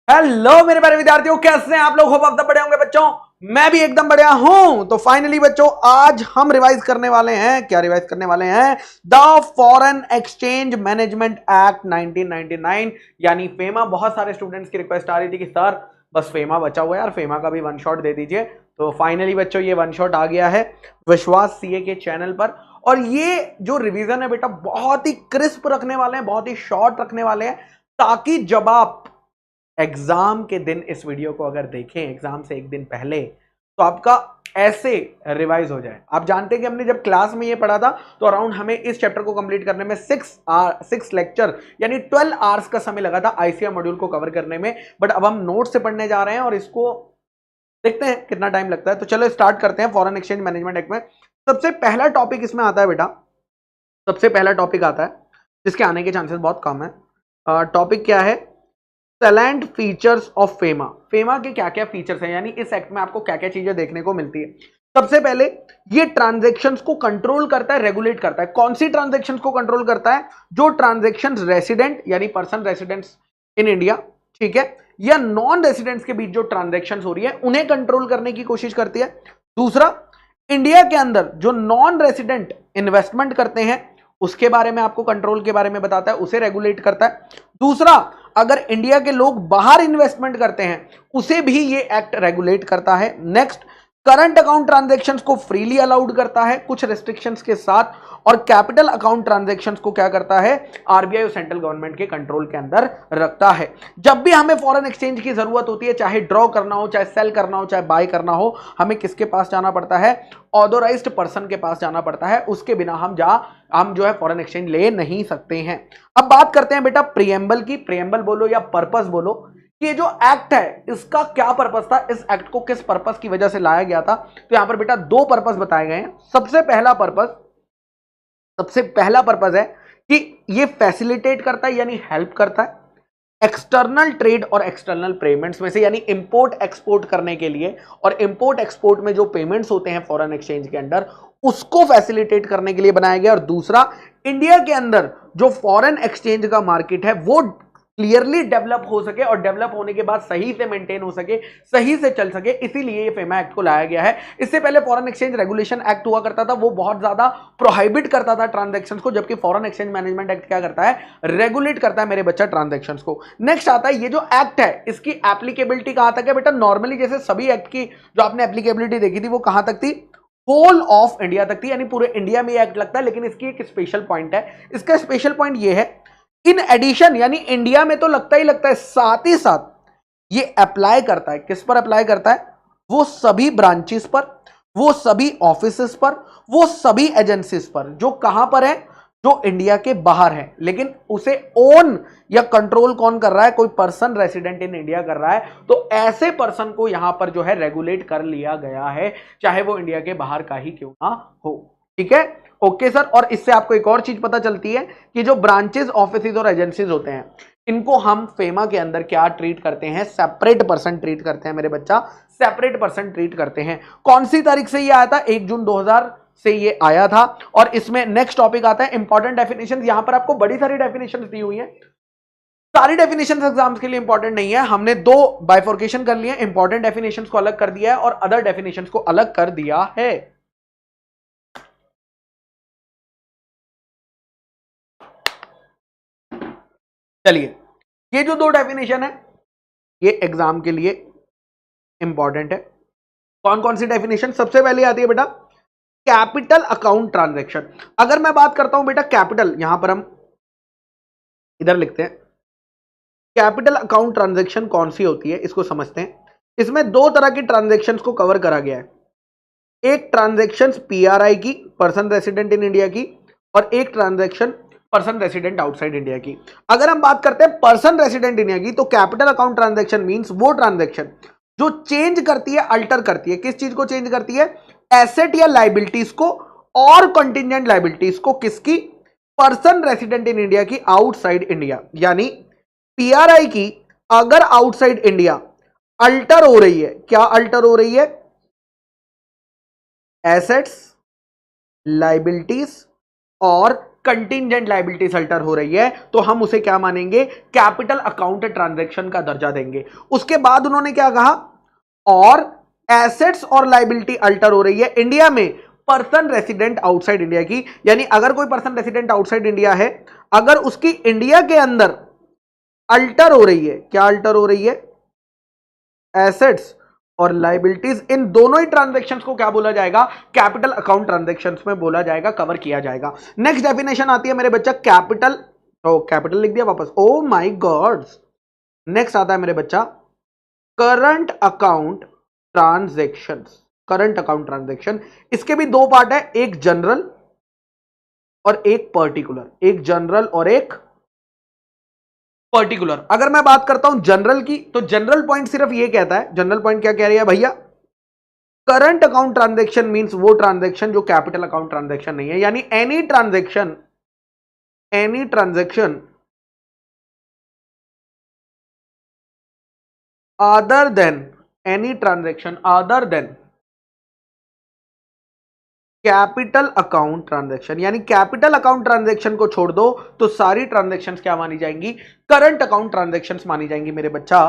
Hello मेरे प्यारे विद्यार्थियों, कैसे हैं आप लोग? होप आप सब बढ़िया होंगे बच्चों। मैं भी एकदम बढ़िया हूं। तो फाइनली बच्चों, आज हम रिवाइज करने वाले हैं। क्या रिवाइज करने वाले हैं? The foreign exchange management act 1999 यानी फेमा। बहुत सारे स्टूडेंट्स की रिक्वेस्ट आ रही थी कि सर बस फेमा बचा हुआ है यार, फेमा का भी वन शॉट दे दीजिए। तो फाइनली बच्चों ये वन शॉट आ गया है विश्वास सीए के चैनल पर। और ये जो रिवीजन है बेटा, बहुत ही क्रिस्प रखने वाले हैं, बहुत ही शॉर्ट रखने वाले हैं, ताकि जब आप एग्जाम के दिन इस वीडियो को अगर देखें एग्जाम से एक दिन पहले, तो आपका ऐसे रिवाइज हो जाए। आप जानते हैं कि हमने जब क्लास में ये पढ़ा था तो अराउंड हमें इस चैप्टर को कंप्लीट करने में 6 लेक्चर यानी 12 आवर्स का समय लगा था आईसीआर मॉड्यूल को कवर करने में। बट अब हम नोट से पढ़ने जा रहे हैं और इसको देखते हैं कितना टाइम लगता है। तो चलो स्टार्ट करते हैं। फॉरेन एक्सचेंज मैनेजमेंट एक्ट में सबसे पहला टॉपिक इसमें आता है बेटा, सबसे पहला टॉपिक आता है जिसके आने के चांसेस बहुत कम है। टॉपिक क्या है? सैलेंट फीचर्स ऑफ फेमा। फेमा के क्या क्या फीचर्स हैं, यानी इस एक्ट में आपको क्या क्या चीजें देखने को मिलती है। सबसे पहले ये ट्रांजैक्शंस को कंट्रोल करता है, रेगुलेट करता है। कौन सी ट्रांजैक्शंस को कंट्रोल करता है? जो ट्रांजैक्शंस रेसिडेंट यानी पर्सन रेसिडेंट्स इन इंडिया, ठीक है, या नॉन रेसिडेंट्स के बीच जो ट्रांजैक्शंस हो रही है उन्हें कंट्रोल करने की कोशिश करती है। दूसरा, इंडिया के अंदर जो नॉन रेसिडेंट इन्वेस्टमेंट करते हैं उसके बारे में आपको कंट्रोल के बारे में बताता है, उसे रेगुलेट करता है। दूसरा, अगर इंडिया के लोग बाहर इन्वेस्टमेंट करते हैं उसे भी ये एक्ट रेगुलेट करता है। नेक्स्ट, करंट अकाउंट ट्रांजैक्शंस को फ्रीली अलाउड करता है कुछ रेस्ट्रिक्शंस के साथ। और कैपिटल अकाउंट ट्रांजैक्शंस को क्या करता है? आरबीआई और सेंट्रल गवर्नमेंट के कंट्रोल के अंदर रखता है। जब भी हमें फॉरेन एक्सचेंज की जरूरत होती है, चाहे ड्रॉ करना हो, चाहे सेल करना हो, चाहे बाय करना हो, हमें किसके पास जाना पड़ता है? ऑथोराइज्ड पर्सन के पास जाना पड़ता है। उसके बिना हम जो है फॉरेन एक्सचेंज ले नहीं सकते हैं। अब बात करते हैं बेटा प्रियम्बल की। प्रियम्बल बोलो या पर्पस बोलो, ये जो एक्ट है इसका क्या पर्पस था, इस एक्ट को किस पर्पस की वजह से लाया गया था। तो यहां पर बेटा दो पर्पस बताए गए हैं। सबसे पहला पर्पस है कि ये फैसिलिटेट करता है यानी हेल्प करता है एक्सटर्नल ट्रेड और एक्सटर्नल पेमेंट्स में से, यानी इंपोर्ट एक्सपोर्ट करने के लिए। और इंपोर्ट एक्सपोर्ट में जो पेमेंट्स होते हैं फॉरेन एक्सचेंज के अंदर, उसको फैसिलिटेट करने के लिए बनाया गया। और दूसरा, इंडिया के अंदर जो फॉरेन एक्सचेंज का मार्केट है वो क्लियरली डेवलप हो सके और डेवलप होने के बाद सही से मेंटेन हो सके, सही से चल सके, इसीलिए ये फेमा एक्ट को लाया गया है। इससे पहले फॉरेन एक्सचेंज रेगुलेशन एक्ट हुआ करता था, वो बहुत ज्यादा प्रोहिबिट करता था ट्रांजैक्शंस को, जबकि फॉरेन एक्सचेंज मैनेजमेंट एक्ट क्या करता है? रेगुलेट करता है मेरे बच्चा ट्रांजैक्शंस को। नेक्स्ट आता है ये जो एक्ट है इसकी एप्लीकेबिलिटी कहां तक है बेटा? नॉर्मली जैसे सभी एक्ट की जो आपने एप्लीकेबिलिटी देखी थी वो कहां तक थी? होल ऑफ इंडिया तक थी, यानी पूरे इंडिया में ये एक्ट लगता है। लेकिन इसकी एक स्पेशल पॉइंट है। इसका स्पेशल पॉइंट ये है, इन एडिशन यानी इंडिया में तो लगता ही लगता है, साथ ही साथ ये अप्लाई करता है। किस पर अप्लाई करता है? वो सभी ब्रांचेस पर, वो सभी ऑफिसेस पर, वो सभी एजेंसीज पर जो कहां पर है? जो इंडिया के बाहर है। लेकिन उसे ओन या कंट्रोल कौन कर रहा है? कोई पर्सन रेसिडेंट इन इंडिया कर रहा है। तो ऐसे पर्सन को यहां पर जो है रेगुलेट कर लिया गया है, चाहे वो इंडिया के बाहर का ही क्यों ना हो। ठीक है, ओके सर। और इससे आपको एक और चीज पता चलती है कि जो ब्रांचेस, ऑफिसेज और एजेंसीज होते हैं इनको हम फेमा के अंदर क्या ट्रीट करते हैं? सेपरेट पर्सन ट्रीट करते हैं मेरे बच्चा, सेपरेट पर्सन ट्रीट करते हैं। कौन सी तारीख से ये आया था? 1 जून 2000 से ये आया था। और इसमें नेक्स्ट टॉपिक आता है इंपॉर्टेंट डेफिनेशन। यहां पर आपको बड़ी सारी डेफिनेशन दी हुई है। सारी डेफिनेशन एग्जाम्स के लिए इंपॉर्टेंट नहीं है, हमने दो बाइफोर्केशन कर लिए, इंपॉर्टेंट डेफिनेशन को अलग कर दिया है और अदर डेफिनेशन को अलग कर दिया है। चलिए, ये जो दो डेफिनेशन है ये एग्जाम के लिए इंपॉर्टेंट है। कौन कौन सी डेफिनेशन? सबसे पहले आती है बेटा कैपिटल अकाउंट ट्रांजैक्शन। अगर मैं बात करता हूं बेटा कैपिटल, यहां पर हम इधर लिखते हैं कैपिटल अकाउंट ट्रांजैक्शन कौन सी होती है, इसको समझते हैं। इसमें दो तरह की ट्रांजैक्शंस को कवर करा गया है। एक ट्रांजैक्शन पीआरआई की, पर्सन रेसिडेंट इन इंडिया की, और एक transaction person resident outside India की। अगर हम बात करते हैं पर्सन रेसिडेंट इंडिया की, तो कैपिटल अकाउंट ट्रांजैक्शन मींस वो ट्रांजैक्शन जो चेंज करती है, अल्टर करती है। किस चीज को चेंज करती है? एसेट या लाइबिलिटीज को और कंटिजेंट लाइबिलिटीज को। किसकी? पर्सन रेसिडेंट इन इंडिया की आउटसाइड इंडिया। यानी पीआरआई की अगर आउटसाइड इंडिया अल्टर हो रही है, क्या अल्टर हो रही है? एसेट्स, लाइबिलिटीज और कंटिंजेंट लायबिलिटीज अल्टर हो रही है तो हम उसे क्या मानेंगे, कैपिटल अकाउंट ट्रांजैक्शन का दर्जा देंगे। उसके बाद उन्होंने क्या कहा, और एसेट्स और लायबिलिटी अल्टर हो रही है इंडिया में पर्सन रेसिडेंट आउटसाइड इंडिया की, यानी अगर कोई पर्सन रेसिडेंट आउटसाइड इंडिया है, अगर उसकी इंडिया के अंदर अल्टर हो रही है, क्या अल्टर हो रही है, एसेट्स और लायबिलिटीज, इन दोनों ही ट्रांजैक्शंस को क्या बोला जाएगा, कैपिटल अकाउंट ट्रांजैक्शंस में बोला जाएगा, कवर किया जाएगा। नेक्स्ट डेफिनेशन आती है मेरे बच्चा कैपिटल, कैपिटल लिख दिया वापस, ओ माय गॉड। नेक्स्ट आता है मेरे बच्चा current account transactions, current account transaction. इसके भी दो पार्ट है, एक जनरल और एक पर्टिकुलर, एक जनरल और एक पर्टिकुलर। अगर मैं बात करता हूं जनरल की, तो जनरल पॉइंट सिर्फ ये कहता है, जनरल पॉइंट क्या कह रही है भैया, करंट अकाउंट ट्रांजैक्शन मींस वो ट्रांजैक्शन जो कैपिटल अकाउंट ट्रांजैक्शन नहीं है, यानी any transaction other than, any transaction other than capital account transaction, यानी कैपिटल अकाउंट ट्रांजैक्शन को छोड़ दो तो सारी ट्रांजैक्शंस क्या मानी जाएंगी, करंट अकाउंट ट्रांजैक्शंस मानी जाएंगी मेरे बच्चा,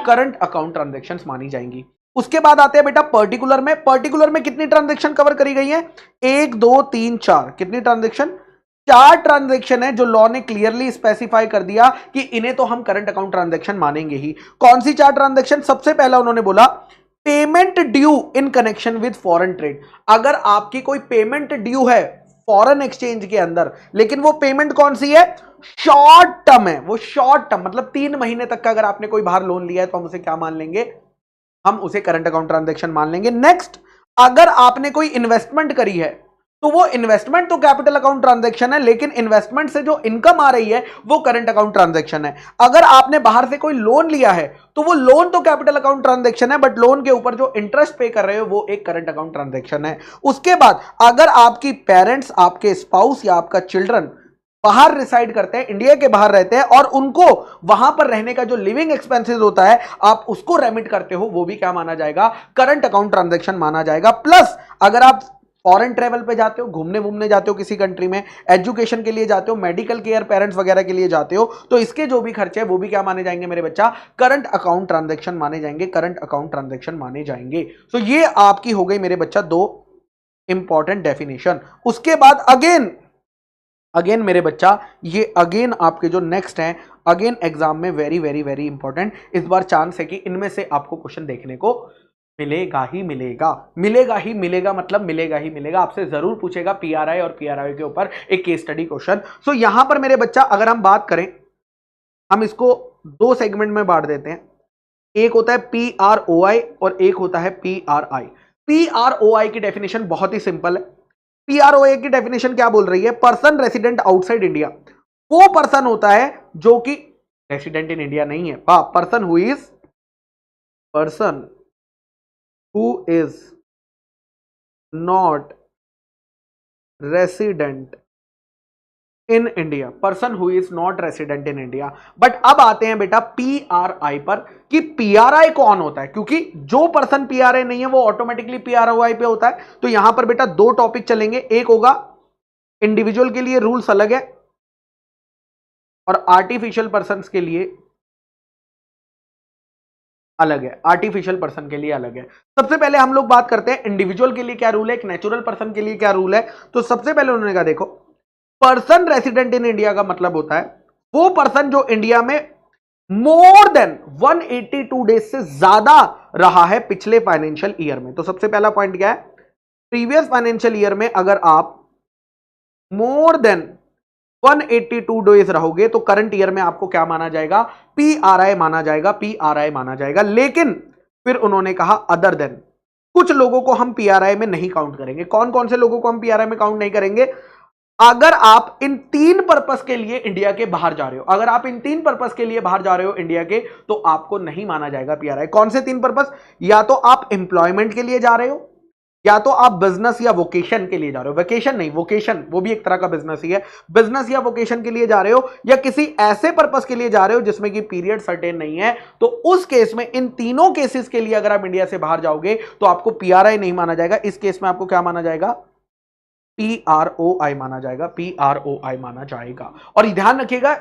करंट अकाउंट ट्रांजैक्शंस मानी जाएंगी। उसके बाद आते हैं बेटा पर्टिकुलर में। पर्टिकुलर में कितनी ट्रांजैक्शन कवर करी गई है, 1 2 3 4, कितनी ट्रांजैक्शन, 4 ट्रांजैक्शन है जो लॉ ने क्लियरली स्पेसिफाई कर दिया कि इन्हें तो हम करंट अकाउंट ट्रांजैक्शन मानेंगे ही। कौन सी 4 ट्रांजैक्शन, सबसे पहला उन्होंने बोला payment due in connection with foreign trade. अगर आपकी कोई पेमेंट ड्यू है फॉरेन एक्सचेंज के अंदर, लेकिन वो पेमेंट कौन सी है, शॉर्ट टर्म है, वो शॉर्ट टर्म मतलब 3 महीने तक का अगर आपने कोई बाहर लोन लिया है तो हम उसे क्या मान लेंगे, हम उसे करंट अकाउंट ट्रांजैक्शन मान लेंगे। नेक्स्ट, अगर आपने कोई इन्वेस्टमेंट करी है तो वो इन्वेस्टमेंट तो कैपिटल अकाउंट ट्रांजैक्शन है, लेकिन इन्वेस्टमेंट से जो इनकम आ रही है वो करंट अकाउंट ट्रांजैक्शन है। अगर आपने बाहर से कोई लोन लिया है तो वो लोन तो कैपिटल अकाउंट ट्रांजैक्शन है, बट लोन के ऊपर जो इंटरेस्ट पे कर रहे हो वो एक करंट अकाउंट ट्रांजैक्शन है। उसके बाद अगर आपकी पेरेंट्स, आपके स्पाउस या आपका चिल्ड्रन बाहर रिसाइड करते हैं, इंडिया के बाहर रहते हैं, और उनको वहां पर रहने का जो लिविंग एक्सपेंसेस होता है आप उसको रेमिट करते हो, वो भी क्या माना जाएगा, करंट अकाउंट ट्रांजैक्शन माना जाएगा। प्लस अगर आप फॉरेन ट्रेवल पे जाते हो, घूमने घूमने जाते हो किसी कंट्री में, एजुकेशन के लिए जाते हो, मेडिकल केयर, पेरेंट्स वगैरह के लिए जाते हो, तो इसके जो भी खर्चे हैं वो भी क्या माने जाएंगे मेरे बच्चा, करंट अकाउंट ट्रांजैक्शन माने जाएंगे, करंट अकाउंट ट्रांजैक्शन माने जाएंगे। तो ये आपकी हो गई मेरे बच्चा 2 इंपॉर्टेंट डेफिनेशन। उसके बाद अगेन मेरे बच्चा, ये अगेन आपके जो नेक्स्ट हैं, अगेन एग्जाम में वेरी वेरी वेरी इंपॉर्टेंट, इस बार चांस है कि इनमें से आपको क्वेश्चन देखने को मिलेगा ही मिलेगा, मिलेगा ही मिलेगा, मतलब मिलेगा ही मिलेगा। आपसे जरूर पूछेगा पीआरआई और पीआरआई के ऊपर एक केस स्टडी क्वेश्चन। सो यहां पर मेरे बच्चा अगर हम बात करें, हम इसको 2 सेगमेंट में बांट देते हैं, एक होता है पीआरओआई और एक होता है पीआरआई। पीआरओआई की डेफिनेशन बहुत ही सिंपल है। पीआरओआई की डेफिनेशन क्या बोल रही है, पर्सन रेसिडेंट आउटसाइड इंडिया, वो पर्सन होता है जो कि रेसिडेंट इन इंडिया नहीं है, person who is not resident in India, person who is not resident in India। But अब आते हैं बेटा पीआरआई पर, कि पीआरआई कौन होता है, क्योंकि जो पर्सन पीआरआई नहीं है वो ऑटोमेटिकली पीआरओआई पे होता है। तो यहां पर बेटा 2 टॉपिक चलेंगे, एक होगा इंडिविजुअल के लिए रूल्स अलग है और आर्टिफिशियल पर्सन के लिए अलग है, आर्टिफिशियल पर्सन के लिए अलग है। सबसे पहले हम लोग बात करते हैं इंडिविजुअल के लिए क्या रूल है, एक नेचुरल पर्सन के लिए क्या रूल है। तो सबसे पहले उन्होंने कहा देखो, पर्सन रेसिडेंट इन इंडिया का मतलब होता है वो पर्सन जो इंडिया में मोर देन 182 डेज से ज्यादा रहा है पिछले फाइनेंशियल ईयर में। तो सबसे पहला पॉइंट क्या है, प्रीवियस फाइनेंशियल ईयर में अगर आप मोर देन 182 डेज रहोगे तो करंट ईयर में आपको क्या माना जाएगा, पीआरआई माना जाएगा, पीआरआई माना जाएगा। लेकिन फिर उन्होंने कहा अदर देन, कुछ लोगों को हम पीआरआई में नहीं काउंट करेंगे। कौन कौन से लोगों को हम पीआरआई में काउंट नहीं करेंगे, अगर आप इन 3 पर्पस के लिए इंडिया के बाहर जा रहे हो, अगर आप इन 3 पर्पस के लिए बाहर जा रहे हो इंडिया के, तो आपको नहीं माना जाएगा पीआरआई। कौन से 3 पर्पस, या तो आप एम्प्लॉयमेंट के लिए जा रहे हो, या तो आप बिजनेस या वोकेशन के लिए जा रहे हो, वेकेशन नहीं वोकेशन, वो भी एक तरह का बिजनेस ही है, बिजनेस या वोकेशन के लिए जा रहे हो, या किसी ऐसे पर्पस के लिए जा रहे हो जिसमें कि पीरियड सर्टेन नहीं है, तो उस केस में, इन तीनों केसेस के लिए अगर आप इंडिया से बाहर जाओगे तो आपको पीआरआई नहीं माना जाएगा। इस केस में आपको क्या माना जाएगा, PROI माना जाएगा, PROI माना जाएगा। और ध्यान रखिएगा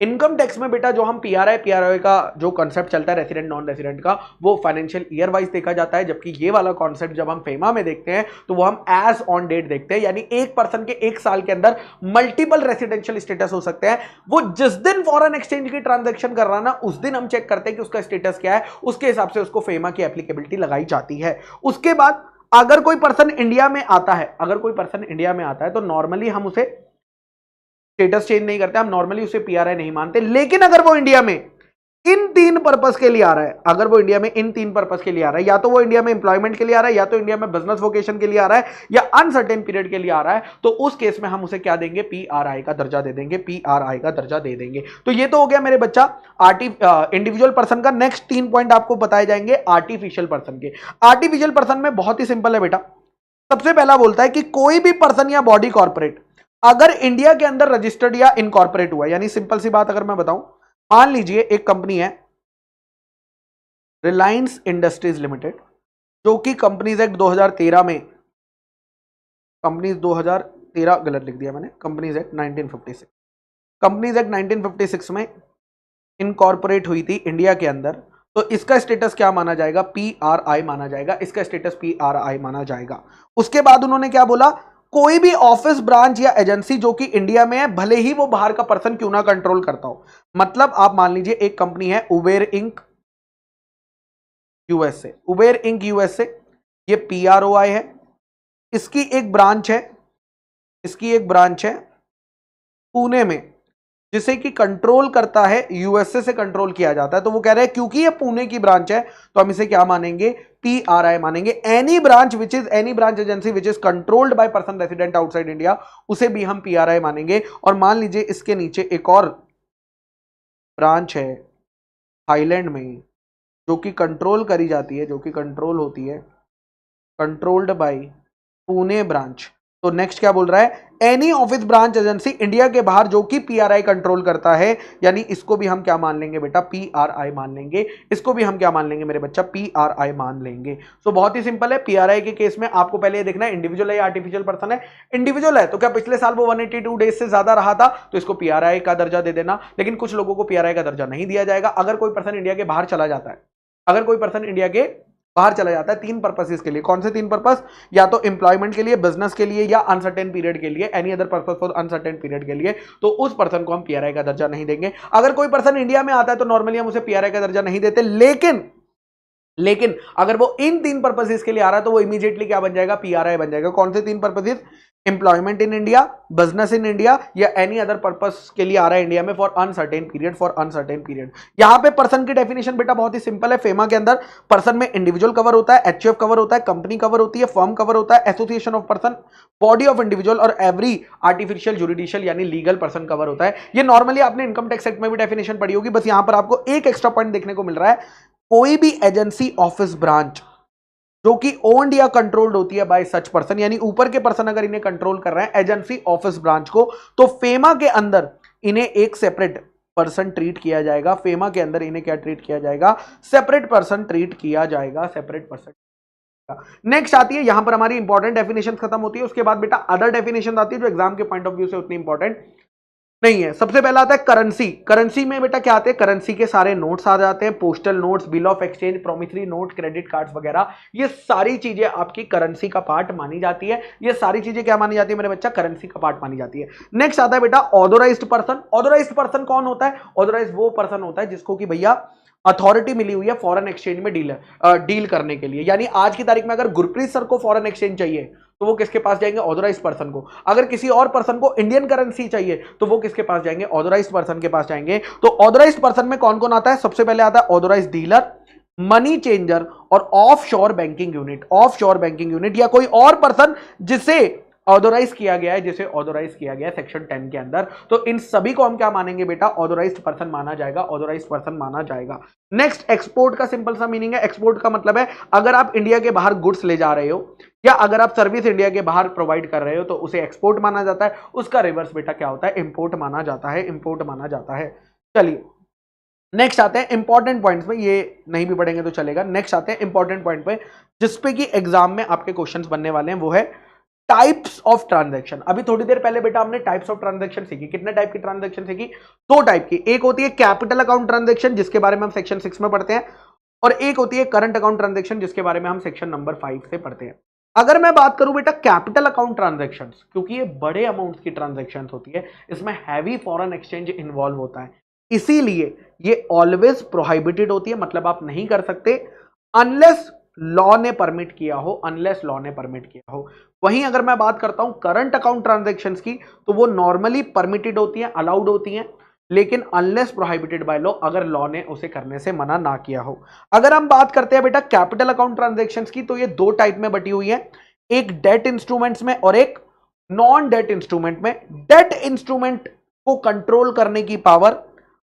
इनकम टैक्स में बेटा जो हम PROI का जो कॉन्सेप्ट चलता है रेसिडेंट नॉन रेसिडेंट का, वो फाइनेंशियल ईयर वाइज देखा जाता है, जबकि ये वाला कॉन्सेप्ट जब हम फेमा में देखते हैं तो वो हम एज ऑन डेट देखते हैं, यानी एक पर्सन के एक साल के अंदर मल्टीपल रेसिडेंशियल स्टेटस हो सकते हैं। वो जिस दिन फॉरेन एक्सचेंज की ट्रांजेक्शन कर रहा ना, उस दिन हम चेक करते हैं कि उसका स्टेटस क्या है, उसके हिसाब से उसको फेमा की एप्लीकेबिलिटी लगाई जाती है। उसके बाद अगर कोई पर्सन इंडिया में आता है, अगर कोई पर्सन इंडिया में आता है तो नॉर्मली हम उसे स्टेटस चेंज नहीं करते, हम नॉर्मली उसे PRI नहीं मानते। लेकिन अगर वो इंडिया में इन 3 पर्पस के लिए आ रहा है, अगर वो इंडिया में इन 3 पर्पस के लिए आ रहा है, या तो वो इंडिया में एम्प्लॉयमेंट के लिए आ रहा है, या तो इंडिया में बिजनेस वोकेशन के लिए आ रहा है, या अनसर्टेन पीरियड के लिए आ रहा है, तो उस केस में हम उसे क्या देंगे, PRI का दर्जा दे देंगे, PRI का दर्जा दे देंगे। तो ये तो हो गया मेरे बच्चा इंडिविजुअल पर्सन का। नेक्स्ट 3 पॉइंट आपको बताए जाएंगे आर्टिफिशियल पर्सन के। आर्टिफिशियल पर्सन में बहुत ही सिंपल है बेटा। सबसे पहला बोलता है कि कोई भी पर्सन या बॉडी कॉर्पोरेट अगर इंडिया के अंदर रजिस्टर्ड या इनकॉर्पोरेट हुआ, यानी सिंपल सी बात अगर मैं बताऊं, मान लीजिए एक कंपनी है रिलायंस इंडस्ट्रीज लिमिटेड, जो कि कंपनीज एक्ट 2013 में, कंपनीज 2013 गलत लिख दिया मैंने, कंपनीज एक्ट 1956, कंपनीज एक्ट 1956 में इनकॉर्पोरेट हुई थी इंडिया के अंदर, तो इसका स्टेटस क्या माना जाएगा, PRI माना जाएगा, इसका स्टेटस PRI माना जाएगा। उसके बाद उन्होंने क्या बोला, कोई भी ऑफिस ब्रांच या एजेंसी जो कि इंडिया में है, भले ही वो बाहर का पर्सन क्यों ना कंट्रोल करता हो, मतलब आप मान लीजिए एक कंपनी है Uber Inc USA, Uber Inc USA, ये PROI है, इसकी एक ब्रांच है, इसकी एक ब्रांच है पुणे में, जिसे कि कंट्रोल करता है USA से कंट्रोल किया जाता है। तो वो कह रहे हैं क्योंकि ये पुणे की ब्रांच है तो हम इसे क्या मानेंगे, PRI मानेंगे। Any branch agency which is controlled by person resident outside India, उसे भी हम PRI मानेंगे। और मान लीजिए इसके नीचे एक और ब्रांच है थाईलैंड में, जो कि कंट्रोल करी जाती है, जो कि कंट्रोल होती है, कंट्रोल्ड बाय पुणे ब्रांच। तो नेक्स्ट क्या बोल रहा है, any office branch agency India के बाहर जो कि PRI कंट्रोल करता है, यानी इसको भी हम क्या मान लेंगे बेटा, PRI मान लेंगे। इसको भी हम क्या मान लेंगे मेरे बच्चा, PRI मान लेंगे। सो बहुत ही सिंपल है। PRI के केस में आपको पहले ये देखना है इंडिविजुअल है या आर्टिफिशियल पर्सन है। इंडिविजुअल है तो क्या पिछले साल वो 182 डेज से ज्यादा रहा था तो इसको PRI का दर्जा दे देना, लेकिन कुछ लोगों को PRI का दर्जा नहीं दिया जाएगा। अगर कोई पर्सन इंडिया के बाहर चला जाता है, अगर कोई पर्सन इंडिया के बाहर चला जाता है 3 पर्पसेस के लिए, कौन से 3 पर्पस, या तो एम्प्लॉयमेंट के लिए, बिजनेस के लिए, या अनसर्टेन पीरियड के लिए, any other purpose for uncertain period के लिए, तो उस पर्सन को हम PRI का दर्जा नहीं देंगे। अगर कोई पर्सन इंडिया में आता है तो नॉर्मली हम उसे PRI का दर्जा नहीं देते, लेकिन अगर वो इन 3 पर्पसेस के लिए आ रहा है तो वो इमीडिएटली क्या बन जाएगा, PRI बन जाएगा। कौन से 3 purposes, employment in India, business in India, या एनी अदर पर्पस के लिए आ रहा है इंडिया में फॉर अनसर्टेन पीरियड। यहां पे पर्सन की डेफिनेशन बेटा बहुत ही सिंपल है। फेमा के अंदर पर्सन में इंडिविजुअल कवर होता है, HUF कवर होता है, कंपनी कवर होती है, फर्म कवर होता है, association of person, body of individual, और एवरी आर्टिफिशियल जुडिशियल यानी लीगल पर्सन कवर होता है। ये नॉर्मली आपने इनकम टैक्स एक्ट में भी डेफिनेशन पढ़ी होगी, बस यहां पर आपको एक एक्स्ट्रा पॉइंट देखने को मिल रहा है, कोई भी एजेंसी ऑफिस ब्रांच जो कि ओन्ड या कंट्रोल्ड होती है बाय सच पर्सन, यानी ऊपर के पर्सन अगर इन्हें कंट्रोल कर रहे हैं एजेंसी ऑफिस ब्रांच को, तो फेमा के अंदर इन्हें एक सेपरेट पर्सन ट्रीट किया जाएगा। फेमा के अंदर इन्हें क्या ट्रीट किया जाएगा, सेपरेट पर्सन ट्रीट किया जाएगा, सेपरेट पर्सन। नेक्स्ट आती है, यहां पर हमारी इंपॉर्टेंट डेफिनेशन खत्म होती है। उसके बाद बेटा अदर डेफिनेशन आती है जो एग्जाम के पॉइंट ऑफ व्यू से उतनी इंपॉर्टेंट नहीं है। सबसे पहला आता है करेंसी। करेंसी में बेटा क्या आते हैं, करेंसी के सारे नोट्स आ जाते हैं, postal notes, bill of exchange, promissory note, credit cards वगैरह, ये सारी चीजें आपकी करेंसी का पार्ट मानी जाती है। ये सारी चीजें क्या मानी जाती है मेरे बच्चा, करेंसी का पार्ट मानी जाती है। नेक्स्ट आता है बेटा ऑथोराइज्ड पर्सन। ऑथोराइज्ड पर्सन कौन होता है, ऑथोराइज्ड वो पर्सन होता है जिसको कि भैया अथॉरिटी मिली हुई है फॉरेन एक्सचेंज में डील करने के लिए। यानी आज की तारीख में अगर गुरप्रीत सर को फॉरेन एक्सचेंज चाहिए तो वो किसके पास जाएंगे, ऑथोराइज्ड पर्सन को। अगर किसी और पर्सन को इंडियन करेंसी चाहिए तो वो किसके पास जाएंगे, ऑथोराइज्ड पर्सन के पास जाएंगे। तो ऑथोराइज्ड पर्सन में कौन कौन आता है, सबसे पहले आता है ऑथोराइज्ड डीलर, मनी चेंजर और ऑफ शोर बैंकिंग यूनिट। ऑफ शोर बैंकिंग यूनिट या कोई और पर्सन जिसे ऑथोराइज किया गया है, जिसे ऑथोराइज किया गया है सेक्शन 10 के अंदर, तो इन सभी को हम क्या मानेंगे बेटा, ऑथोराइज्ड पर्सन माना जाएगा, ऑथोराइज्ड पर्सन माना जाएगा। नेक्स्ट एक्सपोर्ट का सिंपल सा मीनिंग है। एक्सपोर्ट का मतलब है अगर आप इंडिया के बाहर गुड्स ले जा रहे हो या अगर आप सर्विस इंडिया के बाहर प्रोवाइड कर रहे हो तो उसे एक्सपोर्ट माना जाता है। उसका रिवर्स बेटा क्या होता है, इंपोर्ट माना जाता है, इंपोर्ट माना जाता है। चलिए नेक्स्ट आते हैं इंपॉर्टेंट पॉइंट्स में, ये नहीं भी पढ़ेंगे तो चलेगा। नेक्स्ट आते हैं इंपॉर्टेंट पॉइंट पे जिसपे कि एग्जाम में आपके क्वेश्चंस बनने वाले हैं, वो है टाइप्स ऑफ ट्रांजैक्शन। अभी थोड़ी देर पहले बेटा हमने टाइप्स ऑफ ट्रांजैक्शन सीखी। कितने टाइप की ट्रांजैक्शन सीखी? दो टाइप की। एक होती है कैपिटल अकाउंट ट्रांजैक्शन जिसके बारे में हम सेक्शन 6 में पढ़ते हैं, और एक होती है करंट अकाउंट ट्रांजैक्शन जिसके बारे में हम सेक्शन नंबर 5 से पढ़ते हैं। अगर मैं बात करूं बेटा कैपिटल अकाउंट ट्रांजैक्शन, क्योंकि ये बड़े अमाउंट की ट्रांजैक्शन होती है, इसमें हैवी फॉरेन एक्सचेंज इन्वॉल्व होता है, इसीलिए ये ऑलवेज प्रोहिबिटेड होती है, मतलब आप नहीं कर सकते अनलेस लॉ ने परमिट किया हो, अनलेस लॉ ने परमिट किया हो। वहीं अगर मैं बात करता हूं करंट अकाउंट ट्रांजैक्शंस की, तो वो नॉर्मली परमिटेड होती हैं, अलाउड होती हैं, लेकिन अनलेस प्रोहिबिटेड बाय लॉ, अगर लॉ ने उसे करने से मना ना किया हो। अगर हम बात करते हैं बेटा कैपिटल अकाउंट ट्रांजैक्शंस की, तो ये दो टाइप में बटी हुई है, एक डेट इंस्ट्रूमेंट्स में और एक नॉन डेट इंस्ट्रूमेंट में। डेट इंस्ट्रूमेंट को कंट्रोल करने की पावर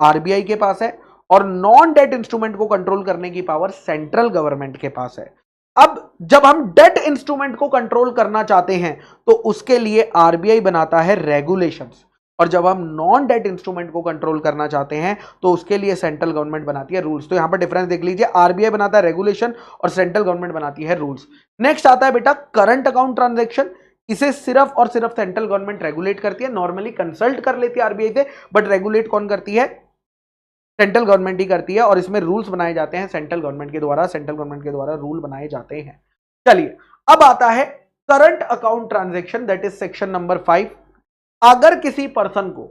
आरबीआई के पास है, और नॉन डेट इंस्ट्रूमेंट को कंट्रोल करने की पावर सेंट्रल गवर्नमेंट के पास है। अब जब हम डेट इंस्ट्रूमेंट को कंट्रोल करना चाहते हैं तो उसके लिए आरबीआई बनाता है रेगुलेशंस, और जब हम नॉन डेट इंस्ट्रूमेंट को कंट्रोल करना चाहते हैं तो उसके लिए सेंट्रल गवर्नमेंट बनाती है रूल्स। तो यहां पर डिफरेंस देख लीजिए, आरबीआई बनाता है रेगुलेशन और सेंट्रल गवर्नमेंट बनाती है रूल्स। नेक्स्ट आता है बेटा करंट अकाउंट ट्रांजैक्शन। इसे सिर्फ और सिर्फ सेंट्रल गवर्नमेंट रेगुलेट करती है, नॉर्मली कंसल्ट कर लेती है आरबीआई से, बट रेगुलेट कौन करती है? सेंट्रल गवर्नमेंट ही करती है, और इसमें रूल्स बनाए जाते हैं सेंट्रल गवर्नमेंट के द्वारा, सेंट्रल गवर्नमेंट के द्वारा रूल बनाए जाते हैं। चलिए अब आता है current account transaction, that is section number 5। अगर किसी पर्सन को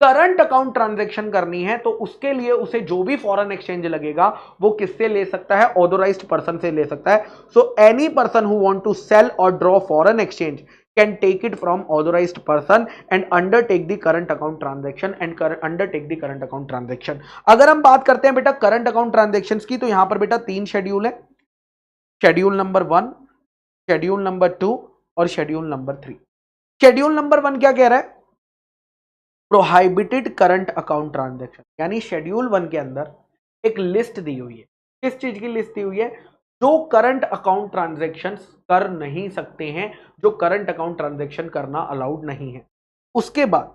करंट अकाउंट ट्रांजैक्शन करनी है तो उसके लिए उसे जो भी फॉरेन एक्सचेंज लगेगा वो किससे ले सकता है? ऑथोराइज्ड पर्सन से ले सकता है। So any person who want to sell or draw foreign exchange can take it from authorized person and undertake the current account transaction and undertake the current account transaction। अगर हम बात करते हैं बेटा करंट अकाउंट ट्रांजैक्शंस की, तो यहां पर बेटा 3 शेड्यूल है, शेड्यूल नंबर 1, शेड्यूल नंबर 2 और शेड्यूल नंबर 3। शेड्यूल नंबर 1 क्या कह रहा है? प्रोहाइबिटेड करंट अकाउंट ट्रांजैक्शन, यानी शेड्यूल 1 के अंदर एक लिस्ट दी हुई है। किस चीज की लिस्ट दी हुई है? जो करंट अकाउंट ट्रांजैक्शन कर नहीं सकते हैं, जो करंट अकाउंट ट्रांजैक्शन करना अलाउड नहीं है। उसके बाद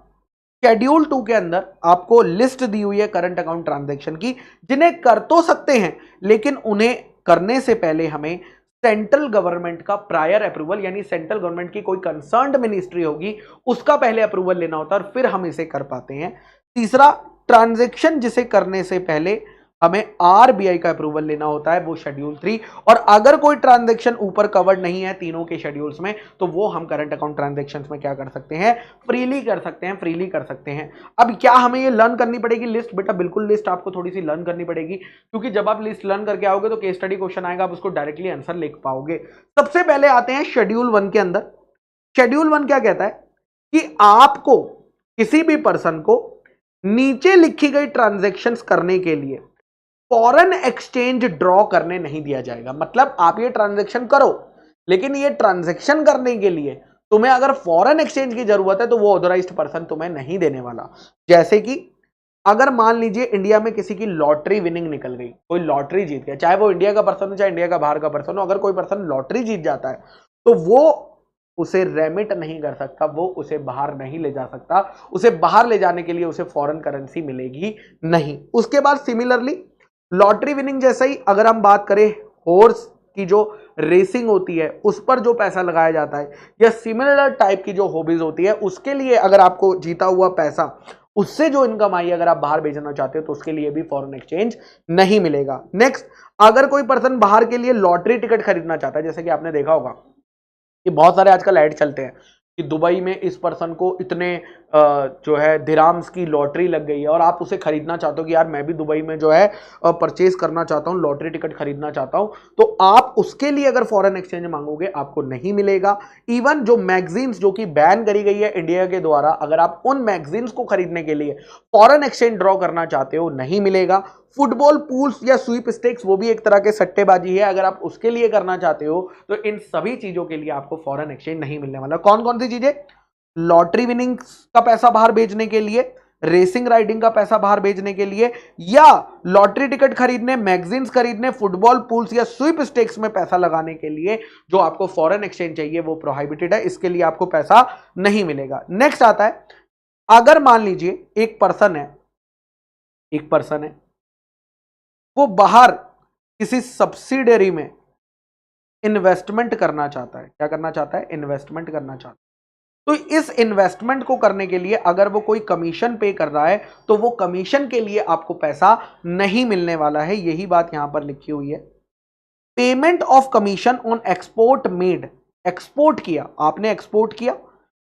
शेड्यूल 2 के अंदर आपको लिस्ट दी हुई है करंट अकाउंट ट्रांजैक्शन की, जिन्हें कर तो सकते हैं लेकिन उन्हें करने से पहले हमें सेंट्रल गवर्नमेंट का प्रायर अप्रूवल, यानी सेंट्रल गवर्नमेंट की कोई कंसर्न्ड मिनिस्ट्री होगी उसका पहले अप्रूवल लेना होता है, और फिर हम इसे कर पाते हैं। तीसरा, ट्रांजैक्शन जिसे करने से पहले हमें आरबीआई का अप्रूवल लेना होता है, वो शेड्यूल 3। और अगर कोई ट्रांजैक्शन ऊपर कवर्ड नहीं है तीनों के शेड्यूल्स में, तो वो हम करंट अकाउंट ट्रांजैक्शंस में क्या कर सकते हैं? फ्रीली कर सकते हैं, फ्रीली कर सकते हैं। अब क्या हमें ये लर्न करनी पड़ेगी लिस्ट? बेटा बिल्कुल लिस्ट आपको थोड़ी सी लर्न करनी पड़ेगी, क्योंकि जब आप लिस्ट लर्न करके आओगे तो केस स्टडी क्वेश्चन आएगा, आप उसको डायरेक्टली आंसर लिख पाओगे। सबसे पहले आते हैं शेड्यूल 1 के अंदर। शेड्यूल 1 क्या कहता है कि आपको किसी भी पर्सन को नीचे लिखी गई ट्रांजैक्शंस करने के लिए फॉरेन एक्सचेंज ड्रॉ करने नहीं दिया जाएगा। मतलब आप ये ट्रांजैक्शन करो, लेकिन ये ट्रांजैक्शन करने के लिए तुम्हें अगर फॉरेन एक्सचेंज की जरूरत है तो वो ऑथोराइज्ड पर्सन तुम्हें नहीं देने वाला। जैसे कि अगर मान लीजिए इंडिया में किसी की लॉटरी विनिंग निकल गई, कोई लॉटरी जीत गया, चाहे वो इंडिया का पर्सन हो चाहे इंडिया का बाहर का पर्सन हो, अगर कोई पर्सन लॉटरी जीत जाता है तो वो उसे रेमिट नहीं कर सकता, वो उसे बाहर नहीं ले जा सकता, उसे बाहर ले जाने के लिए उसे फॉरेन करेंसी मिलेगी नहीं। उसके बाद सिमिलरली लॉटरी विनिंग जैसा ही अगर हम बात करें हॉर्स की जो रेसिंग होती है उस पर जो पैसा लगाया जाता है, या सिमिलर टाइप की जो हॉबीज होती है उसके लिए अगर आपको जीता हुआ पैसा, उससे जो इनकम आई अगर आप बाहर भेजना चाहते हो तो उसके लिए भी फॉरेन एक्सचेंज नहीं मिलेगा। नेक्स्ट, अगर कोई पर्सन बाहर के लिए लॉटरी टिकट खरीदना चाहता है, जैसे कि आपने देखा होगा कि बहुत सारे आजकल ऐड चलते हैं कि दुबई में इस पर्सन को इतने जो है दिराम्स की लॉटरी लग गई है, और आप उसे खरीदना चाहते हो कि यार मैं भी दुबई में जो है परचेज करना चाहता हूँ, लॉटरी टिकट खरीदना चाहता हूँ, तो आप उसके लिए अगर फॉरेन एक्सचेंज मांगोगे आपको नहीं मिलेगा। इवन जो मैगजीन्स जो कि बैन करी गई है इंडिया के द्वारा, अगर आप उन मैगजीन्स को खरीदने के लिए फॉरेन एक्सचेंज ड्रॉ करना चाहते हो नहीं मिलेगा। फुटबॉल पूल्स या स्वीप स्टेक्स, वो भी एक तरह के सट्टेबाजी है, अगर आप उसके लिए करना चाहते हो तो इन सभी चीजों के लिए आपको फॉरेन एक्सचेंज नहीं मिलने वाला। कौन कौन सी चीजें? लॉटरी विनिंग्स का पैसा बाहर भेजने के लिए, रेसिंग राइडिंग का पैसा बाहर भेजने के लिए, या लॉटरी टिकट खरीदने, मैगजीन्स खरीदने, फुटबॉल पूल्स या स्वीप स्टेक्स में पैसा लगाने के लिए जो आपको फॉरेन एक्सचेंज चाहिए वो प्रोहिबिटेड है, इसके लिए आपको पैसा नहीं मिलेगा। नेक्स्ट आता है, अगर मान लीजिए एक पर्सन है वो बाहर किसी सब्सिडियरी में इन्वेस्टमेंट करना चाहता है। क्या करना चाहता है? इन्वेस्टमेंट करना चाहता है। तो इस इन्वेस्टमेंट को करने के लिए अगर वो कोई कमीशन पे कर रहा है तो वो कमीशन के लिए आपको पैसा नहीं मिलने वाला है। यही बात यहां पर लिखी हुई है। Payment of commission on export made, export किया आपने, एक्सपोर्ट किया,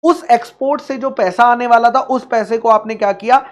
उस एक्सपोर्ट से जो पैसा आने वाला था उस पैसे को आपने क्या किया?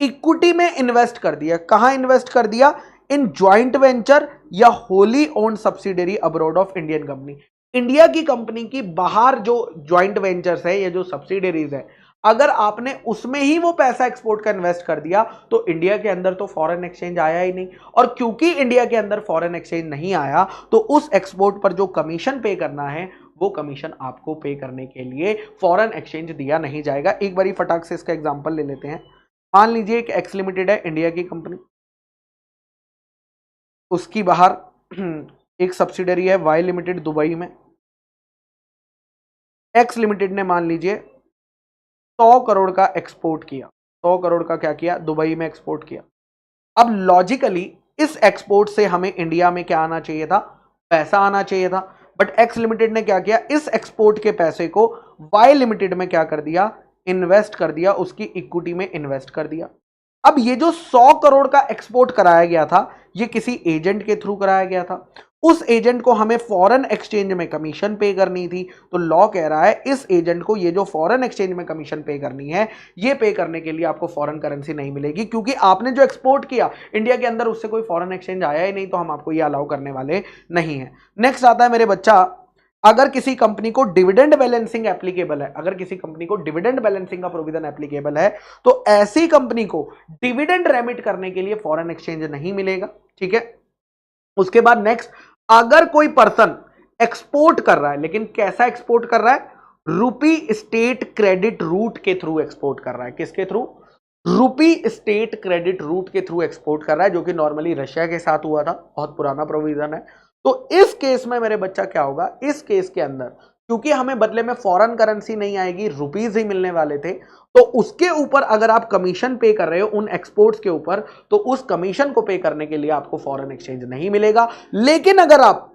इक्विटी में इन्वेस्ट कर दिया। कहां इन्वेस्ट कर दिया? इन ज्वाइंट वेंचर या wholly owned subsidiary abroad of Indian company. India की कंपनी की बाहर जो ज्वाइंट वेंचर्स है या जो सब्सिडरीज है, अगर आपने उसमें ही वो पैसा एक्सपोर्ट का इन्वेस्ट कर दिया तो इंडिया के अंदर तो फॉरेन एक्सचेंज आया ही नहीं। और क्योंकि इंडिया के अंदर फॉरेन एक्सचेंज नहीं आया तो उस एक्सपोर्ट पर जो कमीशन पे करना है वो कमीशन आपको पे करने के लिए फॉरेन एक्सचेंज दिया नहीं जाएगा। एक बारी फटाक से इसका एग्जांपल ले लेते हैं। मान लीजिए एक एक्स लिमिटेड है, इंडिया की कंपनी, उसकी बाहर एक सब्सिडरी है वाई लिमिटेड दुबई में। एक्स लिमिटेड ने मान लीजिए 100 करोड़ का एक्सपोर्ट किया, 100 करोड़ का क्या किया? दुबई में एक्सपोर्ट किया। अब लॉजिकली इस एक्सपोर्ट से हमें इंडिया में क्या आना चाहिए था? पैसा आना चाहिए था। बट एक्स लिमिटेड ने क्या किया? इस एक्सपोर्ट के पैसे को वाई लिमिटेड में क्या कर दिया? इन्वेस्ट कर दिया, उसकी इक्विटी में इन्वेस्ट कर दिया। अब ये जो 100 करोड़ का एक्सपोर्ट कराया गया था ये किसी एजेंट के थ्रू कराया गया था। उस एजेंट को हमें फॉरेन एक्सचेंज में कमीशन पे करनी थी। तो लॉ कह रहा है इस एजेंट को ये जो फॉरेन एक्सचेंज में कमीशन पे करनी है, ये पे करने के लिए आपको फॉरेन करेंसी नहीं मिलेगी, क्योंकि आपने जो एक्सपोर्ट किया इंडिया के अंदर उससे कोई फॉरेन एक्सचेंज आया ही नहीं, तो हम आपको ये अलाउ करने वाले नहीं है। नेक्स्ट आता है मेरे बच्चा, अगर किसी कंपनी को डिविडेंड बैलेंसिंग एप्लीकेबल है, अगर किसी कंपनी को डिविडेंड बैलेंसिंग का प्रोविजन एप्लीकेबल है तो ऐसी कंपनी को डिविडेंड रेमिट करने के लिए फॉरेन एक्सचेंज नहीं मिलेगा। ठीक है। उसके बाद नेक्स्ट, अगर कोई पर्सन एक्सपोर्ट कर रहा है, लेकिन कैसा एक्सपोर्ट कर रहा है? रूपी स्टेट क्रेडिट रूट के थ्रू एक्सपोर्ट कर रहा है। किसके थ्रू? रूपी स्टेट क्रेडिट रूट के थ्रू एक्सपोर्ट कर रहा है, जो कि नॉर्मली रशिया के साथ हुआ था, बहुत पुराना प्रोविजन है। तो इस केस में मेरे बच्चा क्या होगा? इस केस के अंदर क्योंकि हमें बदले में फॉरेन करेंसी नहीं आएगी, रुपीज ही मिलने वाले थे, तो उसके ऊपर अगर आप कमीशन पे कर रहे हो उन एक्सपोर्ट्स के ऊपर, तो उस कमीशन को पे करने के लिए आपको फॉरेन एक्सचेंज नहीं मिलेगा। लेकिन अगर आप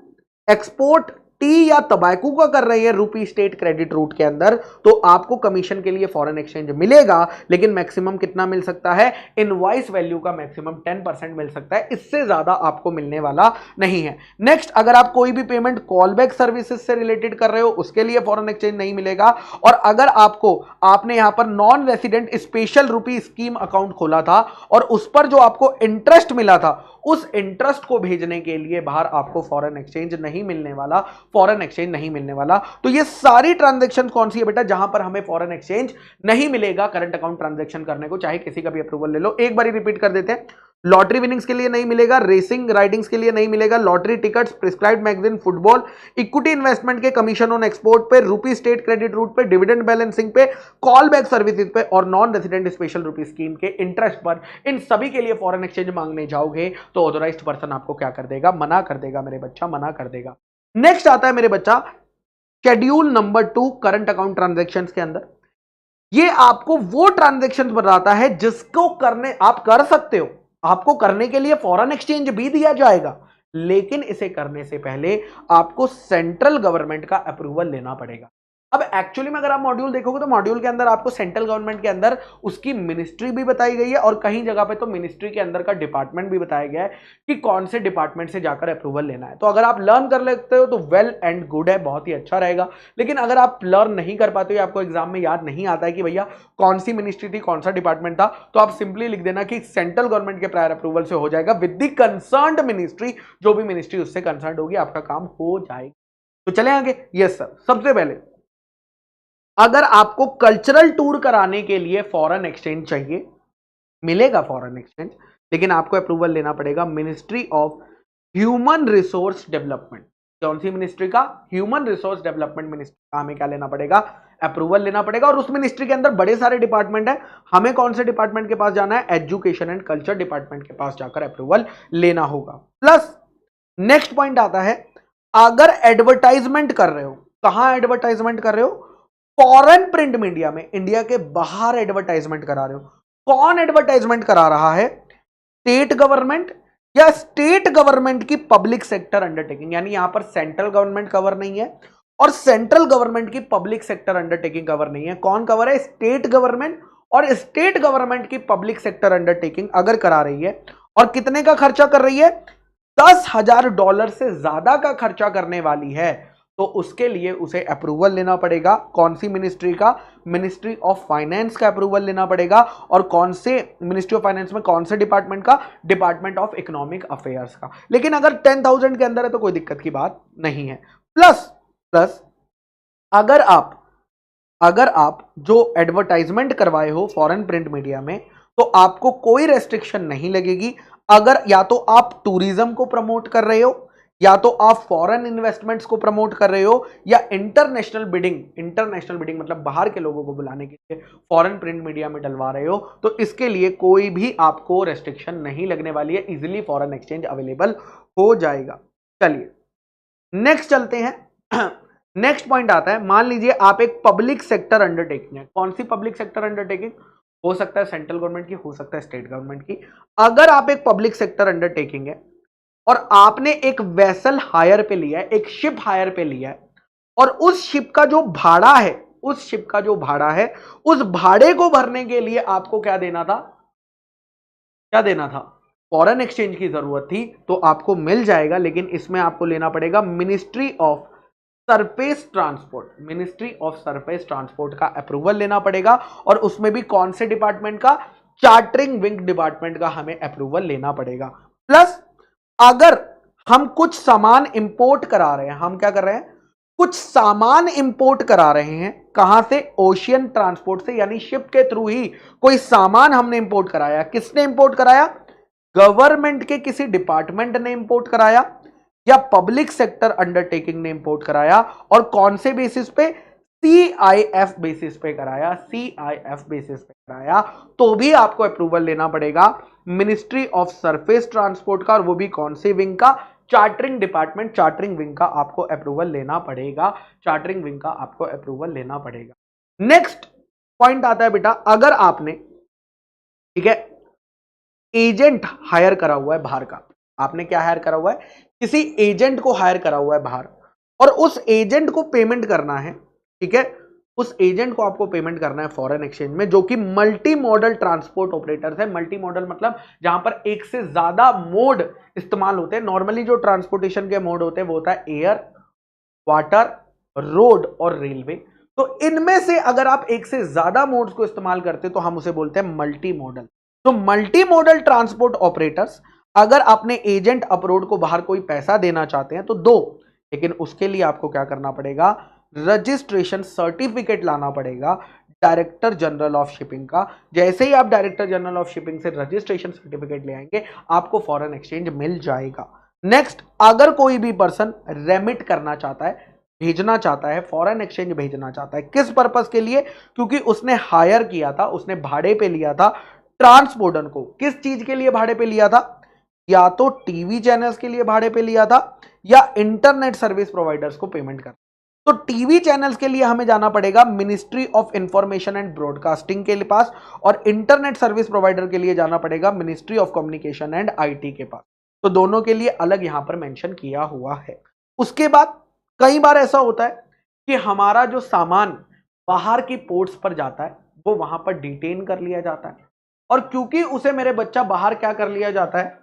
एक्सपोर्ट टी या तंबाकू का कर रहे हैं रूपी स्टेट क्रेडिट रूट के अंदर, तो आपको कमीशन के लिए फॉरेन एक्सचेंज मिलेगा, लेकिन मैक्सिमम कितना मिल सकता है? इनवॉइस वैल्यू का मैक्सिमम 10% मिल सकता है, इससे ज्यादा आपको मिलने वाला नहीं है। नेक्स्ट, अगर आप कोई भी पेमेंट कॉलबैक सर्विसेज से रिलेटेड कर रहे हो उसके लिए फॉरेन एक्सचेंज नहीं मिलेगा। और अगर आपने यहां पर नॉन रेसिडेंट स्पेशल रूपी स्कीम अकाउंट खोला था और उस पर जो आपको इंटरेस्ट मिला था, उस इंटरेस्ट को भेजने के लिए बाहर आपको फॉरेन एक्सचेंज नहीं मिलने वाला, फॉरेन एक्सचेंज नहीं मिलने वाला। तो ये सारी ट्रांजैक्शन कौन सी है बेटा? जहां पर हमें फॉरेन एक्सचेंज नहीं मिलेगा करंट अकाउंट ट्रांजैक्शन करने को, चाहे किसी का भी अप्रूवल ले लो। एक बार रिपीट कर देते हैं। लॉटरी विनिंग्स के लिए नहीं मिलेगा, रेसिंग राइडिंग्स के लिए नहीं मिलेगा, lottery tickets, prescribed magazine, football, equity investment के कमीशन ऑन एक्सपोर्ट पे, रूपी स्टेट क्रेडिट रूट पे, डिविडेंड बैलेंसिंग पे, कॉल बैक सर्विसेज पे और नॉन रेसिडेंट स्पेशल रूपी स्कीम के इंटरेस्ट पर, इन सभी के लिए फॉरेन एक्सचेंज मांगने जाओगे तो ऑथोराइज्ड पर्सन आपको क्या कर देगा? मना कर देगा मेरे बच्चा, मना कर देगा। नेक्स्ट आता है मेरे बच्चा schedule number 2 current account transactions के अंदर। ये आपको वो ट्रांजैक्शन बताता है जिसको करने आप कर सकते हो, आपको करने के लिए फॉरेन एक्सचेंज भी दिया जाएगा, लेकिन इसे करने से पहले आपको सेंट्रल गवर्नमेंट का अप्रूवल लेना पड़ेगा। अब एक्चुअली में अगर आप मॉड्यूल देखोगे तो मॉड्यूल के अंदर आपको सेंट्रल गवर्नमेंट के अंदर उसकी मिनिस्ट्री भी बताई गई है और कहीं जगह पे तो मिनिस्ट्री के अंदर का डिपार्टमेंट भी बताया गया है कि कौन से डिपार्टमेंट से जाकर अप्रूवल लेना है। तो अगर आप लर्न कर लेते हो तो वेल एंड गुड है, बहुत ही अच्छा रहेगा। लेकिन अगर आप लर्न नहीं कर पाते हो, आपको एग्जाम में याद नहीं आता है कि भैया कौन सी मिनिस्ट्री थी, कौन सा डिपार्टमेंट था, तो आप सिंपली लिख देना कि सेंट्रल गवर्नमेंट के प्रायर अप्रूवल से हो जाएगा विद द कंसर्न्ड मिनिस्ट्री, जो भी मिनिस्ट्री उससे कंसर्न्ड होगी आपका काम हो जाएगा। तो चले आगे। यस सर, सबसे पहले अगर आपको कल्चरल टूर कराने के लिए फॉरेन एक्सचेंज चाहिए, मिलेगा फॉरेन एक्सचेंज, लेकिन आपको अप्रूवल लेना पड़ेगा ministry of human resource development. कौन सी मिनिस्ट्री का? ह्यूमन रिसोर्स डेवलपमेंट मिनिस्ट्री का हमें क्या लेना पड़ेगा? अप्रूवल लेना पड़ेगा। और उस मिनिस्ट्री के अंदर बड़े सारे डिपार्टमेंट है, हमें कौन से डिपार्टमेंट के पास जाना है? एजुकेशन एंड कल्चर डिपार्टमेंट के पास जाकर अप्रूवल लेना होगा। प्लस नेक्स्ट पॉइंट आता है, अगर एडवर्टाइजमेंट कर रहे हो, कहां एडवर्टाइजमेंट कर रहे हो? फॉरेन प्रिंट मीडिया में, इंडिया के बाहर एडवर्टाइजमेंट करा रहे हो। कौन एडवर्टाइजमेंट करा रहा है? स्टेट गवर्नमेंट या स्टेट गवर्नमेंट की पब्लिक सेक्टर अंडरटेकिंग, यानी यहां पर सेंट्रल गवर्नमेंट कवर नहीं है और सेंट्रल गवर्नमेंट की पब्लिक सेक्टर अंडरटेकिंग कवर नहीं है। कौन कवर है? स्टेट गवर्नमेंट, और स्टेट गवर्नमेंट की पब्लिक सेक्टर अंडरटेकिंग अगर करा रही है और कितने का खर्चा कर रही है, $10,000 से ज्यादा का खर्चा करने वाली है, तो उसके लिए उसे अप्रूवल लेना पड़ेगा। कौन सी मिनिस्ट्री का? मिनिस्ट्री ऑफ फाइनेंस का अप्रूवल लेना पड़ेगा। और कौन से मिनिस्ट्री ऑफ फाइनेंस में कौन से डिपार्टमेंट का? डिपार्टमेंट ऑफ इकोनॉमिक अफेयर्स का। लेकिन अगर 10,000 के अंदर है तो कोई दिक्कत की बात नहीं है। प्लस अगर आप जो एडवर्टाइजमेंट करवाए हो फॉरेन प्रिंट मीडिया में, तो आपको कोई रेस्ट्रिक्शन नहीं लगेगी। अगर या तो आप टूरिज्म को प्रमोट कर रहे हो, या तो आप फॉरेन इन्वेस्टमेंट्स को प्रमोट कर रहे हो, या इंटरनेशनल बिडिंग मतलब बाहर के लोगों को बुलाने के लिए फॉरेन प्रिंट मीडिया में डलवा रहे हो, तो इसके लिए कोई भी आपको रेस्ट्रिक्शन नहीं लगने वाली है। इजीली फॉरेन एक्सचेंज अवेलेबल हो जाएगा। चलिए नेक्स्ट चलते हैं। नेक्स्ट पॉइंट आता है, मान लीजिए आप एक पब्लिक सेक्टर अंडरटेकिंग है। कौन सी पब्लिक सेक्टर अंडरटेकिंग? हो सकता है सेंट्रल गवर्नमेंट की, हो सकता है स्टेट गवर्नमेंट की। अगर आप एक पब्लिक सेक्टर अंडरटेकिंग है और आपने एक वेसल हायर पे लिया है, एक शिप हायर पे लिया है, और उस शिप का जो भाड़ा है, उस भाड़े को भरने के लिए आपको क्या देना था? फॉरेन एक्सचेंज की जरूरत थी, तो आपको मिल जाएगा। लेकिन इसमें आपको लेना पड़ेगा मिनिस्ट्री ऑफ सरफेस ट्रांसपोर्ट का अप्रूवल लेना पड़ेगा। और उसमें भी कौन से डिपार्टमेंट का? चार्टरिंग विंग डिपार्टमेंट का हमें अप्रूवल लेना पड़ेगा। प्लस अगर हम कुछ सामान इंपोर्ट करा रहे हैं, हम क्या कर रहे हैं? कुछ सामान इंपोर्ट करा रहे हैं। कहां से? ओशियन ट्रांसपोर्ट से, यानी शिप के थ्रू ही कोई सामान हमने इंपोर्ट कराया। किसने इंपोर्ट कराया? गवर्नमेंट के किसी डिपार्टमेंट ने इंपोर्ट कराया, या पब्लिक सेक्टर अंडरटेकिंग ने इंपोर्ट कराया। और कौन से बेसिस पे? CIF बेसिस पे कराया। तो भी आपको अप्रूवल लेना पड़ेगा मिनिस्ट्री ऑफ सरफेस ट्रांसपोर्ट का, और वो भी कौन से विंग का? चार्टरिंग डिपार्टमेंट, चार्टरिंग विंग का आपको अप्रूवल लेना पड़ेगा। नेक्स्ट पॉइंट आता है बेटा, अगर आपने, ठीक है, एजेंट हायर करा हुआ है बाहर का। आपने क्या हायर करा हुआ है? किसी एजेंट को हायर करा हुआ है बाहर, और उस एजेंट को पेमेंट करना है, ठीक है, उस एजेंट को आपको पेमेंट करना है फॉरेन एक्सचेंज में, जो कि मल्टी मॉडल ट्रांसपोर्ट ऑपरेटर्स है। मल्टी मॉडल मतलब जहां पर एक से ज्यादा मोड इस्तेमाल होते हैं। नॉर्मली जो ट्रांसपोर्टेशन के मोड होते हैं वो होता है एयर, वाटर, रोड और रेलवे। तो इनमें से अगर आप एक से ज्यादा मोड्स को इस्तेमाल करते हैं तो हम उसे बोलते हैं मल्टी मॉडल। तो मल्टी मॉडल ट्रांसपोर्ट ऑपरेटर्स, अगर अपने एजेंट अब्रोड को बाहर कोई पैसा देना चाहते हैं तो दो, लेकिन उसके लिए आपको क्या करना पड़ेगा? रजिस्ट्रेशन सर्टिफिकेट लाना पड़ेगा डायरेक्टर जनरल ऑफ शिपिंग का। जैसे ही आप डायरेक्टर जनरल ऑफ शिपिंग से रजिस्ट्रेशन सर्टिफिकेट ले आएंगे, आपको फॉरेन एक्सचेंज मिल जाएगा। नेक्स्ट, अगर कोई भी पर्सन रेमिट करना चाहता है, भेजना चाहता है, फॉरेन एक्सचेंज भेजना चाहता है, किस पर्पस के लिए? क्योंकि उसने हायर किया था, उसने भाड़े पे लिया था ट्रांसपोर्टर को। किस चीज के लिए भाड़े पे लिया था? या तो टीवी चैनल्स के लिए भाड़े पे लिया था, या इंटरनेट सर्विस प्रोवाइडर्स को पेमेंट करना। तो टीवी चैनल्स के लिए हमें जाना पड़ेगा ministry of information and broadcasting के पास, और इंटरनेट सर्विस प्रोवाइडर के लिए जाना पड़ेगा ministry of communication and IT के पास। तो दोनों के लिए अलग यहां पर मेंशन किया हुआ है। उसके बाद कई बार ऐसा होता है कि हमारा जो सामान बाहर की पोर्ट्स पर जाता है वो वहां पर डिटेन कर लिया जाता है, और क्योंकि उसे मेरे बच्चा बाहर क्या कर लिया जाता है?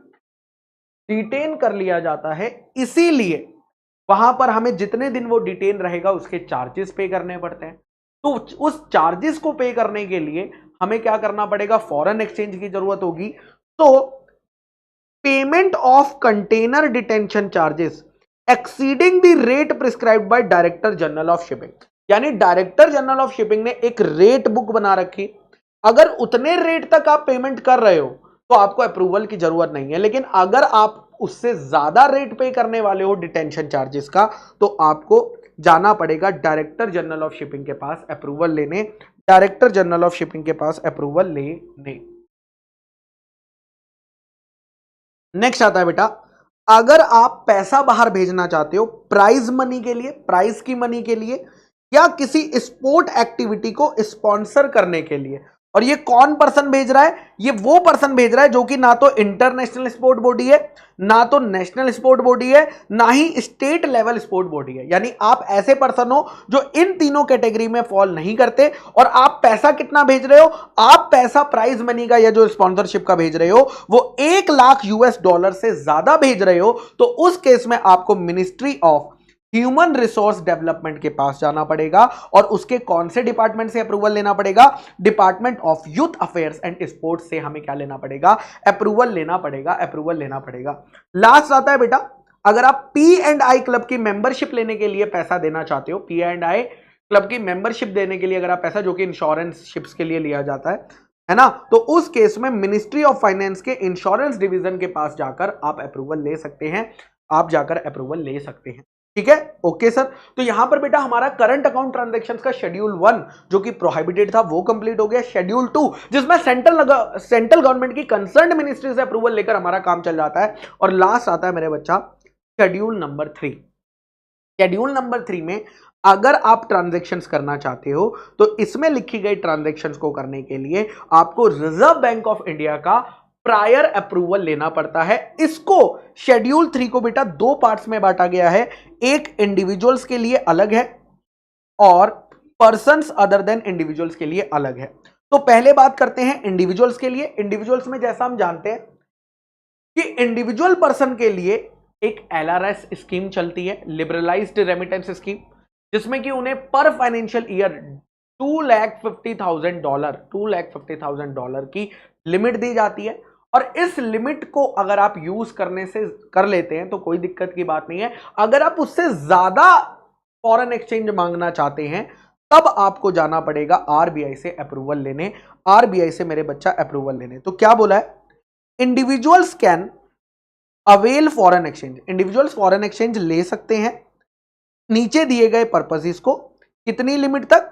डिटेन कर लिया जाता है, इसीलिए वहां पर हमें जितने दिन वो डिटेन रहेगा उसके चार्जेस पे करने पड़ते हैं। तो उस चार्जेस को पे करने के लिए हमें क्या करना पड़ेगा? फॉरेन एक्सचेंज की जरूरत होगी। तो payment of container detention charges exceeding the rate prescribed by director general of shipping, यानी डायरेक्टर जनरल ऑफ शिपिंग ने एक रेट बुक बना रखी। अगर उतने रेट तक आप पेमेंट कर रहे हो तो आपको अप्रूवल की जरूरत नहीं है। लेकिन अगर आप उससे ज्यादा रेट पे करने वाले हो डिटेंशन चार्जेस का, तो आपको जाना पड़ेगा डायरेक्टर जनरल ऑफ शिपिंग के पास अप्रूवल लेने। डायरेक्टर जनरल ऑफ शिपिंग के पास अप्रूवल लेने। नेक्स्ट आता है बेटा, अगर आप पैसा बाहर भेजना चाहते हो प्राइज मनी के लिए, प्राइज की मनी के लिए, या किसी स्पोर्ट एक्टिविटी को स्पॉन्सर करने के लिए, और ये कौन पर्सन भेज रहा है? ये वो पर्सन भेज रहा है जो कि ना तो इंटरनेशनल स्पोर्ट बॉडी है, ना तो नेशनल स्पोर्ट बॉडी है, ना ही स्टेट लेवल स्पोर्ट बॉडी है। यानी आप ऐसे पर्सन हो जो इन तीनों कैटेगरी में फॉल नहीं करते। और आप पैसा कितना भेज रहे हो? आप पैसा प्राइज मनी का या जो स्पॉन्सरशिप का भेज रहे हो वो $1,00,000 से ज्यादा भेज रहे हो, तो उस केस में आपको ministry of human resource development के पास जाना पड़ेगा। और उसके कौन से डिपार्टमेंट से अप्रूवल लेना पड़ेगा? Department of youth affairs and sports से हमें क्या लेना पड़ेगा? अप्रूवल लेना पड़ेगा, अप्रूवल लेना पड़ेगा। लास्ट आता है बेटा, अगर आप P&I क्लब की मेंबरशिप लेने के लिए पैसा देना चाहते हो, P&I क्लब की मेंबरशिप देने के लिए अगर आप पैसा, जो कि इंश्योरेंस शिप्स के लिए लिया जाता है ना, तो उस केस में मिनिस्ट्री ऑफ फाइनेंस के इंश्योरेंस डिवीजन के पास जाकर आप अप्रूवल ले सकते हैं, आप जाकर अप्रूवल ले सकते हैं। ठीक है, ओके सर। तो यहां पर बेटा हमारा करंट अकाउंट ट्रांजैक्शंस का शेड्यूल 1 जो कि प्रोहिबिटेड था वो कंप्लीट हो गया। शेड्यूल 2 जिसमें सेंट्रल गवर्नमेंट की कंसर्न्ड मिनिस्ट्री से अप्रूवल लेकर हमारा काम चल जाता है। और लास्ट आता है मेरे बच्चा शेड्यूल नंबर 3। शेड्यूल नंबर 3 में अगर आप ट्रांजैक्शंस करना चाहते हो तो इसमें लिखी गई ट्रांजैक्शंस को करने के लिए आपको रिजर्व बैंक ऑफ इंडिया का प्रायर अप्रूवल लेना पड़ता है। इसको शेड्यूल 3 को बेटा 2 पार्ट्स में बांटा गया है, एक इंडिविजुअल्स के लिए अलग है और पर्संस अदर देन इंडिविजुअल्स के लिए अलग है। तो पहले बात करते हैं इंडिविजुअल्स के लिए। इंडिविजुअल्स में जैसा हम जानते हैं कि इंडिविजुअल पर्सन के लिए एक LRS स्कीम चलती है, लिबरलाइज्ड रेमिटेंस स्कीम, जिसमें कि उन्हें पर फाइनेंशियल ईयर $250,000 की लिमिट दी जाती है। और इस लिमिट को अगर आप यूज करने से कर लेते हैं तो कोई दिक्कत की बात नहीं है। अगर आप उससे ज्यादा फॉरेन एक्सचेंज मांगना चाहते हैं तब आपको जाना पड़ेगा RBI से अप्रूवल लेने, RBI से मेरे बच्चा अप्रूवल लेने। तो क्या बोला है? Individuals can avail foreign exchange, individuals foreign exchange ले सकते हैं नीचे दिए गए पर्पसेस को। कितनी लिमिट तक?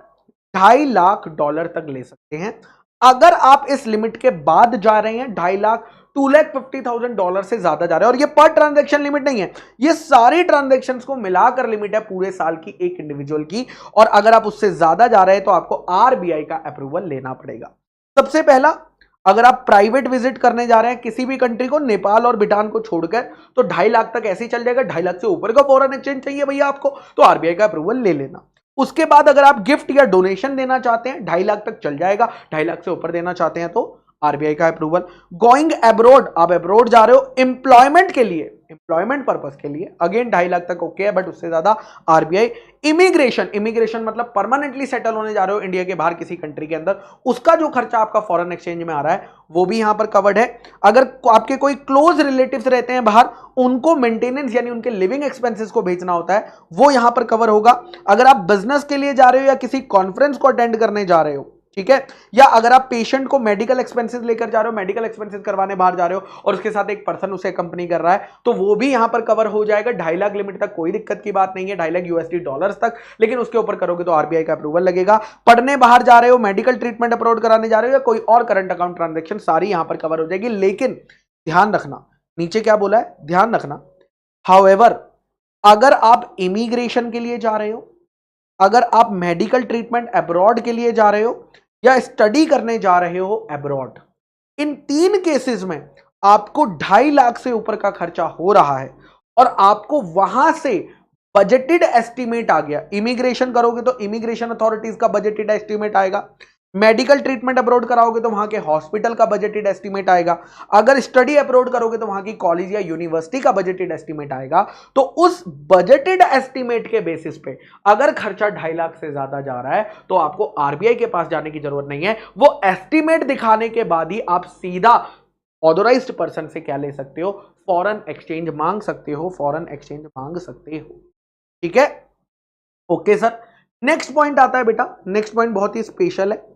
$2.5 लाख तक ले सकते हैं। अगर आप इस लिमिट के बाद जा रहे हैं, $2,50,000 से ज्यादा जा रहे हैं, और ये पर ट्रांजैक्शन लिमिट नहीं है, ये सारी ट्रांजैक्शंस को मिलाकर लिमिट है पूरे साल की एक इंडिविजुअल की। और अगर आप उससे ज्यादा जा रहे हैं तो आपको RBI का अप्रूवल लेना पड़ेगा। सबसे पहला, अगर आप प्राइवेट विजिट करने जा रहे हैं किसी भी कंट्री को, नेपाल और भूटान को छोड़कर, तो 2.5 लाख तक ऐसे ही चल जाएगा। 2.5 लाख से ऊपर का फॉरेन एक्सचेंज चाहिए भैया आपको तो RBI का अप्रूवल ले लेना। उसके बाद अगर आप गिफ्ट या डोनेशन देना चाहते हैं 2.5 लाख तक चल जाएगा। 2.5 लाख से ऊपर देना चाहते हैं तो RBI का अप्रूवल। गोइंग अब्रॉड, आप अब्रॉड जा रहे हो एम्प्लॉयमेंट के लिए, एम्प्लॉयमेंट पर्पस के लिए, अगेन 2.5 लाख तक ओके है, बट उससे ज्यादा RBI। इमिग्रेशन, इमिग्रेशन मतलब परमानेंटली सेटल होने जा रहे हो इंडिया के बाहर किसी कंट्री के अंदर, उसका जो खर्चा आपका फॉरेन एक्सचेंज में आ रहा है वो भी यहां पर कवर्ड है। अगर आपके कोई क्लोज रिलेटिव्स रहते हैं बाहर, उनको मेंटेनेंस यानी उनके लिविंग एक्सपेंसेस को भेजना होता है, वो यहां पर कवर होगा। अगर आप बिजनेस के लिए जा रहे हो या किसी कॉन्फ्रेंस को अटेंड करने जा रहे हो, ठीक है, या अगर आप पेशेंट को मेडिकल एक्सपेंसेस लेकर जा रहे हो, मेडिकल एक्सपेंसेस करवाने बाहर जा रहे हो और उसके साथ एक पर्सन उसे कंपनी कर रहा है, तो वो भी यहां पर कवर हो जाएगा। 2.5 लाख लिमिट तक कोई दिक्कत की बात नहीं है, $2.5 लाख तक, लेकिन उसके ऊपर करोगे तो RBI का अप्रूवल लगेगा। पढ़ने बाहर जा रहे हो, मेडिकल ट्रीटमेंट अप्रोड कराने जा रहे हो या कोई और करंट अकाउंट ट्रांजेक्शन, सारी यहां पर कवर हो जाएगी। लेकिन ध्यान रखना, नीचे क्या बोला है, ध्यान रखना, हाउएवर अगर आप इमिग्रेशन के लिए जा रहे हो, अगर आप मेडिकल ट्रीटमेंट अब्रॉड के लिए जा रहे हो या स्टडी करने जा रहे हो अब्रॉड, इन 3 केसेस में आपको 2.5 लाख से ऊपर का खर्चा हो रहा है और आपको वहां से बजटेड एस्टीमेट आ गया। इमिग्रेशन करोगे तो इमिग्रेशन अथॉरिटीज का बजटेड एस्टीमेट आएगा, मेडिकल ट्रीटमेंट अब्रॉड कराओगे तो वहां के हॉस्पिटल का बजटेड एस्टीमेट आएगा, अगर स्टडी अब्रॉड करोगे तो वहां की कॉलेज या यूनिवर्सिटी का बजटेड एस्टीमेट आएगा। तो उस बजटेड एस्टीमेट के बेसिस पे अगर खर्चा 2.5 लाख से ज्यादा जा रहा है तो आपको RBI के पास जाने की जरूरत नहीं है। वो एस्टीमेट दिखाने के बाद ही आप सीधा ऑथोराइज्ड पर्सन से क्या ले सकते हो, फॉरेन एक्सचेंज मांग सकते हो, फॉरेन एक्सचेंज मांग सकते हो। ठीक है, ओके सर। नेक्स्ट पॉइंट आता है बेटा, नेक्स्ट पॉइंट बहुत ही स्पेशल है।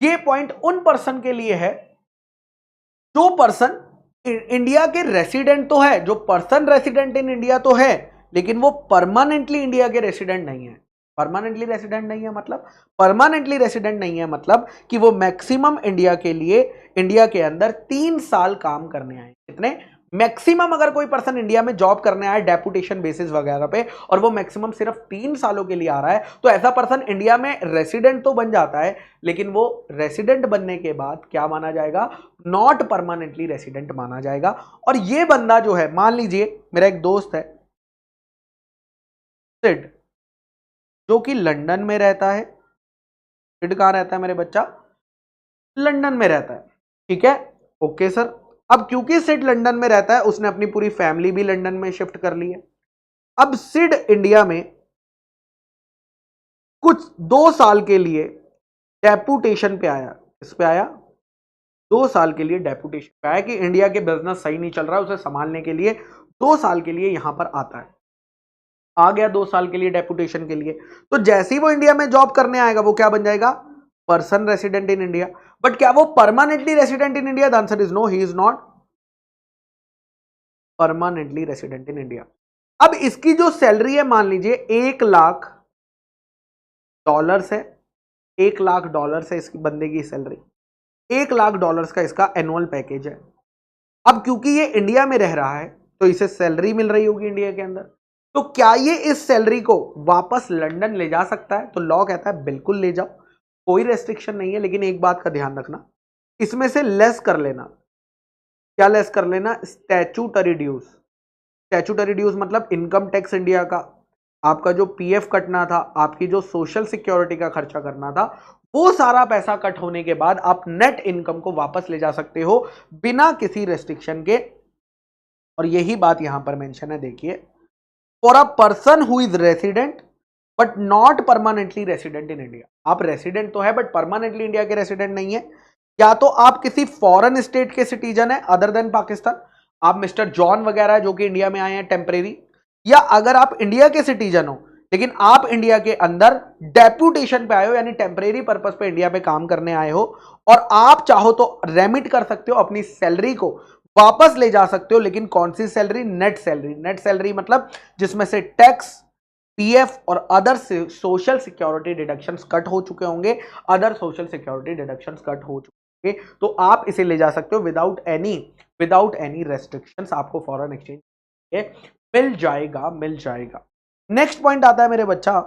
ये पॉइंट उन पर्सन के लिए है जो पर्सन इंडिया के रेसिडेंट तो है, जो पर्सन रेसिडेंट इन इंडिया तो है, लेकिन वो परमानेंटली इंडिया के रेसिडेंट नहीं है। परमानेंटली रेसिडेंट नहीं है मतलब, परमानेंटली रेसिडेंट नहीं है मतलब कि वो मैक्सिमम इंडिया के लिए, इंडिया के अंदर 3 साल काम करने आए। कितने? मैक्सिमम अगर कोई पर्सन इंडिया में जॉब करने आया डेपुटेशन बेसिस वगैरह पे और वो मैक्सिमम सिर्फ 3 सालों के लिए आ रहा है, तो ऐसा पर्सन इंडिया में रेसिडेंट तो बन जाता है, लेकिन वो रेसिडेंट बनने के बाद क्या माना जाएगा, नॉट परमानेंटली रेसिडेंट माना जाएगा। और ये बंदा जो है, मान लीजिए मेरा एक दोस्त है सिड, जो कि लंदन में रहता है। सिड कहां रहता है मेरे बच्चा, लंदन में रहता है, ठीक है, ओके सर। अब क्योंकि सिड लंदन में रहता है, उसने अपनी पूरी फैमिली भी लंदन में शिफ्ट कर ली है। अब सिड इंडिया में कुछ 2 साल के लिए डेपुटेशन पे आया। किस पे आया, 2 साल के लिए डेपुटेशन पे आया कि इंडिया के बिजनेस सही नहीं चल रहा, उसे संभालने के लिए 2 साल के लिए यहां पर आता है। आ गया 2 साल के लिए डेपुटेशन के लिए, तो जैसे ही वो इंडिया में जॉब करने आएगा, वो क्या बन जाएगा, person resident in India. But क्या वो permanently resident in India, the answer is no, he is not permanently resident in India. अब इसकी जो सैलरी है, मान लीजिए $1,00,000 है, $1,00,000 है इसकी बंदे की सैलरी, $1,00,000 का इसका एनुअल पैकेज है। अब क्योंकि ये इंडिया में रह रहा है, तो इसे सैलरी मिल रही होगी इंडिया के अंदर, तो क्या ये इस सैलरी को वापस लंदन ले जा सकता है, तो लॉ कहता है बिल्कुल ले जाओ, कोई रेस्ट्रिक्शन नहीं है। लेकिन एक बात का ध्यान रखना, इसमें से लेस कर लेना। क्या लेस कर लेना, स्टैच्यूटरी ड्यूज। स्टैच्यूटरी ड्यूज मतलब इनकम टैक्स इंडिया का, आपका जो पीएफ कटना था, आपकी जो सोशल सिक्योरिटी का खर्चा करना था, वो सारा पैसा कट होने के बाद आप नेट इनकम को वापस ले जा सकते हो बिना किसी रेस्ट्रिक्शन के। और यही बात यहां पर मेंशन है, देखिए, for a person who is resident but not permanently resident in India. आप रेसिडेंट तो है बट परमानेंटली इंडिया के रेसिडेंट नहीं है। या तो आप किसी फॉरेन स्टेट के सिटीजन है अदर देन पाकिस्तान, आप मिस्टर जॉन वगैरह जो कि इंडिया में आए हैं टेम्परेरी, या अगर आप इंडिया के सिटीजन हो लेकिन आप इंडिया के अंदर डेप्यूटेशन पे आए हो, यानी टेम्परेरी पर्पस पे इंडिया पे काम करने आए हो, और आप चाहो तो रेमिट कर सकते हो, अपनी सैलरी को वापस ले जा सकते हो। लेकिन कौन सी salary, net salary. Net salary मतलब जिसमें से टैक्स, पीएफ और other social security deductions cut हो चुके होंगे, other social security deductions cut हो चुके होंगे, तो आप इसे ले जा सकते हो विदाउट एनी रेस्ट्रिक्शंस। आपको फॉरेन एक्सचेंज मिल जाएगा, मिल जाएगा। नेक्स्ट पॉइंट आता है मेरे बच्चा,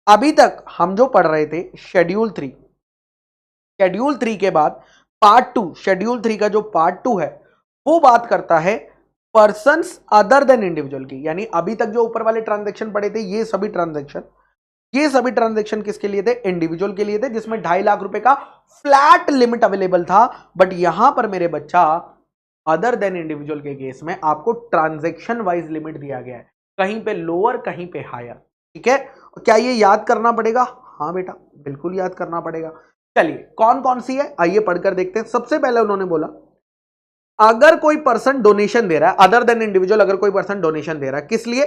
अभी तक हम जो पढ़ रहे थे शेड्यूल 3, शेड्यूल 3 के बाद पार्ट 2, शेड्यूल 3 का जो पार्ट 2 है वो बात करता है पर्सन्स अदर देन इंडिविजुअल की। यानी अभी तक जो ऊपर वाले ट्रांजैक्शन पढ़े थे, ये सभी ट्रांजैक्शन किसके लिए थे, इंडिविजुअल के लिए थे, जिसमें 2.5 लाख रुपए का फ्लैट लिमिट अवेलेबल था। बट यहां पर मेरे बच्चा अदर देन इंडिविजुअल के केस में आपको ट्रांजैक्शन वाइज लिमिट दिया गया है, कहीं पे लोअर कहीं पे हायर, ठीक है। क्या ये याद करना पड़ेगा, हाँ बेटा बिल्कुल याद करना पड़ेगा। चलिए कौन कौन सी है आइए पढ़कर देखते हैं। सबसे पहले उन्होंने बोला अगर कोई पर्सन डोनेशन दे रहा है, अदर देन इंडिविजुअल अगर कोई पर्सन डोनेशन दे रहा है, किस लिए,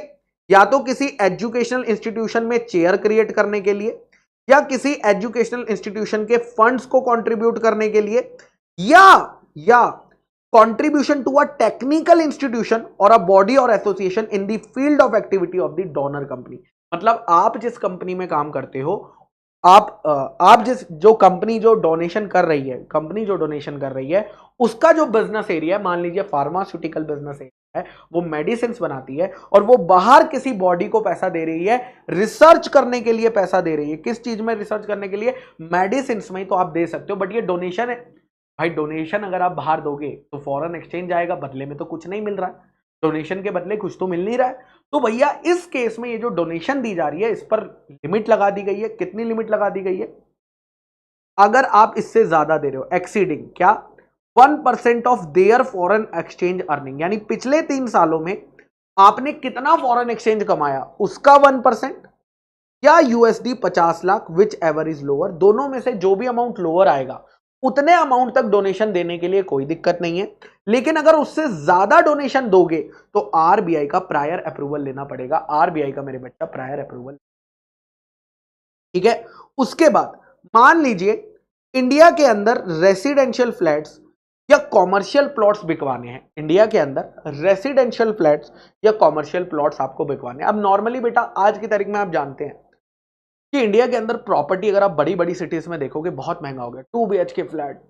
या तो किसी एजुकेशनल इंस्टीट्यूशन में चेयर क्रिएट करने के लिए, या किसी एजुकेशनल इंस्टीट्यूशन के फंड्स को कंट्रीब्यूट करने के लिए, या contribution to a technical institution or a body or association in the field of activity of the donor company. मतलब आप जिस कंपनी में काम करते हो, आप जिस जो कंपनी जो डोनेशन कर रही है, कंपनी जो डोनेशन कर रही है, उसका जो बिजनेस एरिया है, मान लीजिए फार्मास्यूटिकल बिजनेस एरिया है, वो मेडिसिन बनाती है और वो बाहर किसी बॉडी को पैसा दे रही है, रिसर्च करने के लिए पैसा दे रही है। किस चीज में रिसर्च करने के लिए, मेडिसिन में, तो आप दे सकते हो। बट ये डोनेशन है भाई, डोनेशन अगर आप बाहर दोगे तो फॉरेन एक्सचेंज आएगा, बदले में तो कुछ नहीं मिल रहा है, डोनेशन के बदले कुछ तो मिल नहीं रहा है। तो भैया इस केस में ये जो डोनेशन दी जा रही है, इस पर लिमिट लगा दी गई है। कितनी लिमिट लगा दी गई है, अगर आप इससे ज्यादा दे रहे हो, एक्सीडिंग क्या, 1% of their foreign exchange earning, यानी पिछले 3 सालों में आपने कितना फॉरेन एक्सचेंज कमाया उसका 1%, या USD 50 lakh, which ever is lower. दोनों में से जो भी अमाउंट लोअर आएगा उतने अमाउंट तक डोनेशन देने के लिए कोई दिक्कत नहीं है। लेकिन अगर उससे ज्यादा डोनेशन दोगे तो आरबीआई का प्रायर अप्रूवल लेना पड़ेगा। आरबीआई का मेरे बच्चा प्रायर अप्रूवल, ठीक है। उसके बाद मान लीजिए इंडिया के अंदर रेसिडेंशियल फ्लैट्स या कॉमर्शियल प्लॉट्स बिकवाने हैं, इंडिया के अंदर रेसिडेंशियल फ्लैट्स या कॉमर्शियल प्लॉट्स आपको बिकवाने हैं। अब नॉर्मली बेटा आज की तारीख में आप जानते हैं कि इंडिया के अंदर प्रॉपर्टी अगर आप बड़ी बड़ी सिटीज में देखोगे बहुत महंगा हो गया। 2 BHK flat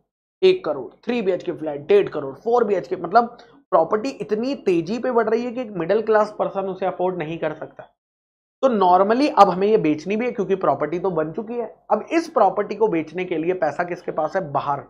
1 crore, 3 BHK flat 1.5 crore, 4 BHK, मतलब प्रॉपर्टी इतनी तेजी पे बढ़ रही है कि एक मिडिल क्लास पर्सन उसे अफोर्ड नहीं कर सकता। तो नॉर्मली अब हमें ये बेचनी भी है क्योंकि प्रॉपर्टी तो बन चुकी है। अब इस प्रॉपर्टी को बेचने के लिए पैसा किसके पास है? बाहर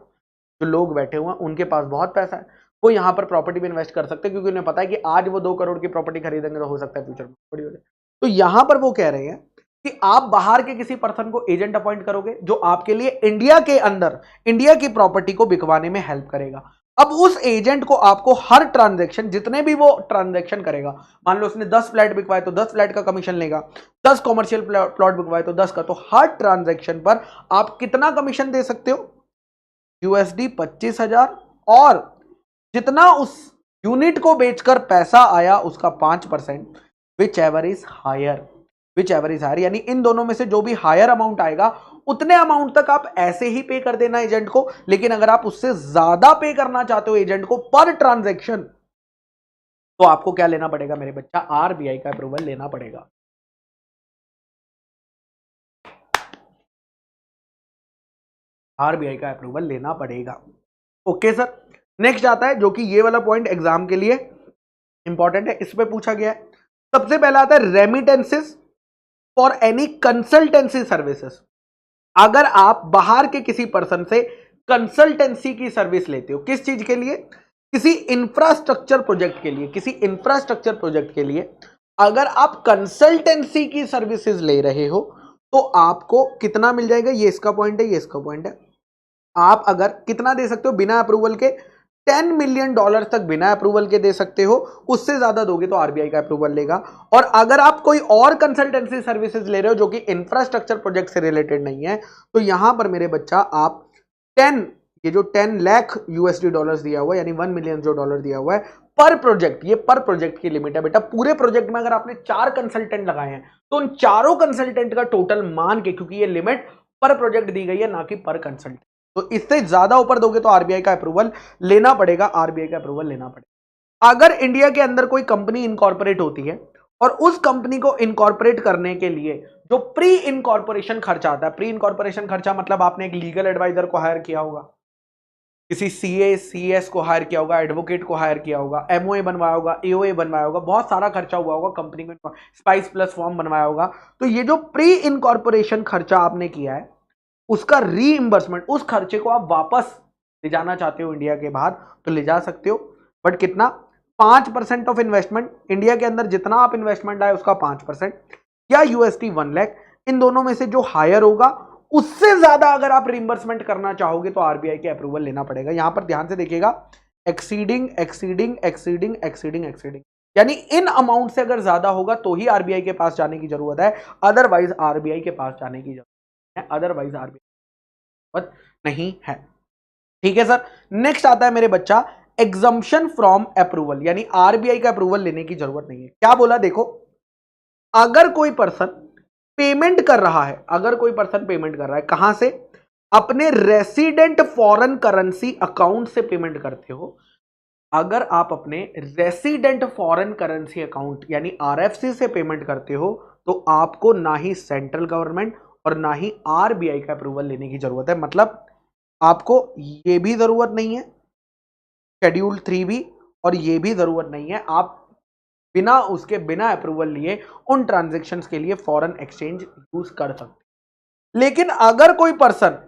जो लोग बैठे हुए हैं उनके पास बहुत पैसा है, वो यहां पर प्रॉपर्टी में इन्वेस्ट कर सकते हैं क्योंकि उन्हें पता है कि आज वो 2 करोड़ की प्रॉपर्टी खरीदेंगे तो हो सकता है फ्यूचर में बड़ी हो जाए। तो यहां पर वो कह रहे हैं कि आप बाहर के किसी पर्सन को एजेंट अपॉइंट करोगे जो आपके लिए इंडिया के अंदर इंडिया की प्रॉपर्टी को बिकवाने में हेल्प करेगा। अब उस एजेंट को आपको हर ट्रांजैक्शन, जितने भी वो ट्रांजैक्शन करेगा, मान लो उसने 10 फ्लैट बिकवाए तो 10 फ्लैट का कमीशन लेगा, 10 कॉमर्शियल प्लॉट बिकवाए तो 10 का, तो हर ट्रांजैक्शन पर आप कितना कमीशन दे सकते हो? USD 25,000, और जितना उस यूनिट को बेचकर पैसा आया उसका 5%, विच एवर इज हायर, यानी इन दोनों में से जो भी हायर अमाउंट आएगा उतने अमाउंट तक आप ऐसे ही पे कर देना एजेंट को। लेकिन अगर आप उससे ज्यादा पे करना चाहते हो एजेंट को पर ट्रांजैक्शन, तो आपको क्या लेना पड़ेगा मेरे बच्चा? RBI का अप्रूवल लेना पड़ेगा। RBI का अप्रूवल लेना पड़ेगा। ओके सर, नेक्स्ट आता है जो कि ये वाला पॉइंट एग्जाम के लिए इंपॉर्टेंट है, इस पे पूछा गया है। सबसे पहला आता है remittances for any consultancy services. अगर आप बाहर के किसी पर्सन से कंसल्टेंसी की सर्विस लेते हो, किस चीज के लिए? किसी इंफ्रास्ट्रक्चर प्रोजेक्ट के लिए, किसी इंफ्रास्ट्रक्चर प्रोजेक्ट के लिए अगर आप कंसल्टेंसी की सर्विसेज ले रहे हो तो आपको कितना मिल जाएगा? ये इसका पॉइंट है, ये इसका पॉइंट है। आप अगर कितना दे सकते हो बिना अप्रूवल के? $10 मिलियन तक बिना अप्रूवल के दे सकते हो। उससे ज्यादा दोगे तो RBI का अप्रूवल लेगा। और अगर आप कोई और कंसल्टेंसी सर्विसेज ले रहे हो जो कि इंफ्रास्ट्रक्चर प्रोजेक्ट से रिलेटेड नहीं है, तो यहां पर मेरे बच्चा आप 10, ये जो 10 लाख USD दिया हुआ है, यानी 1 मिलियन जो डॉलर दिया हुआ है पर प्रोजेक्ट, ये पर प्रोजेक्ट की लिमिट है बेटा। पूरे प्रोजेक्ट में अगर आपने 4 कंसल्टेंट लगाए हैं तो उन चारों कंसल्टेंट का टोटल मान के, क्योंकि ये लिमिट पर प्रोजेक्ट दी गई है ना कि पर कंसल्टेंट, तो इससे ज्यादा ऊपर दोगे तो RBI का अप्रूवल लेना पड़ेगा। RBI का अप्रूवल लेना पड़ेगा। अगर इंडिया के अंदर कोई कंपनी इनकॉर्पोरेट होती है और उस कंपनी को इनकॉर्पोरेट करने के लिए जो प्री इनकॉर्पोरेशन खर्चा आता है, प्री इनकॉर्पोरेशन खर्चा मतलब आपने एक लीगल एडवाइजर को हायर किया होगा, किसी CA CS को हायर किया होगा, एडवोकेट को हायर किया होगा, MOA बनवाया होगा, AOA बनवाया होगा, बहुत सारा खर्चा हुआ होगा कंपनी को, स्पाइस प्लस फॉर्म बनवाया होगा। तो ये जो प्री इनकॉर्पोरेशन खर्चा आपने किया है उसका रीइंबर्समेंट, उस खर्चे को आप वापस ले जाना चाहते हो इंडिया के बाहर तो ले जा सकते हो, बट कितना? 5% ऑफ इन्वेस्टमेंट, इंडिया के अंदर जितना आप इन्वेस्टमेंट आए उसका 5%, या USD 1 लाख। इन दोनों में से जो हायर होगा उससे ज्यादा अगर आप रिइंबर्समेंट करना चाहोगे तो RBI के अप्रूवल लेना पड़ेगा। यहां पर ध्यान से देखिएगा, exceeding exceeding exceeding exceeding exceeding, यानी इन अमाउंट से अगर ज्यादा होगा तो ही RBI के पास जाने की जरूरत है, अदरवाइज RBI के पास जाने की जरूरत है, अदरवाइज RBI नहीं है। ठीक है सर, नेक्स्ट आता है मेरे बच्चा एग्जम्पशन फ्रॉम अप्रूवल, यानी RBI का अप्रूवल लेने की जरूरत नहीं है। क्या बोला? देखो, अगर कोई पर्सन पेमेंट कर रहा है, अगर कोई पर्सन पेमेंट कर रहा है, कहां से? अपने रेसिडेंट फॉरेन करेंसी अकाउंट से पेमेंट करते हो। अगर आप अपने रेसिडेंट फॉरेन करेंसी अकाउंट यानी RFC से पेमेंट करते हो तो आपको ना ही सेंट्रल गवर्नमेंट और ना ही RBI का अप्रूवल लेने की जरूरत है। मतलब आपको ये भी जरूरत नहीं है शेड्यूल 3B, और ये भी जरूरत नहीं है। आप बिना उसके, बिना अप्रूवल लिए उन ट्रांजैक्शंस के लिए फॉरेन एक्सचेंज यूज कर सकते। लेकिन अगर कोई पर्सन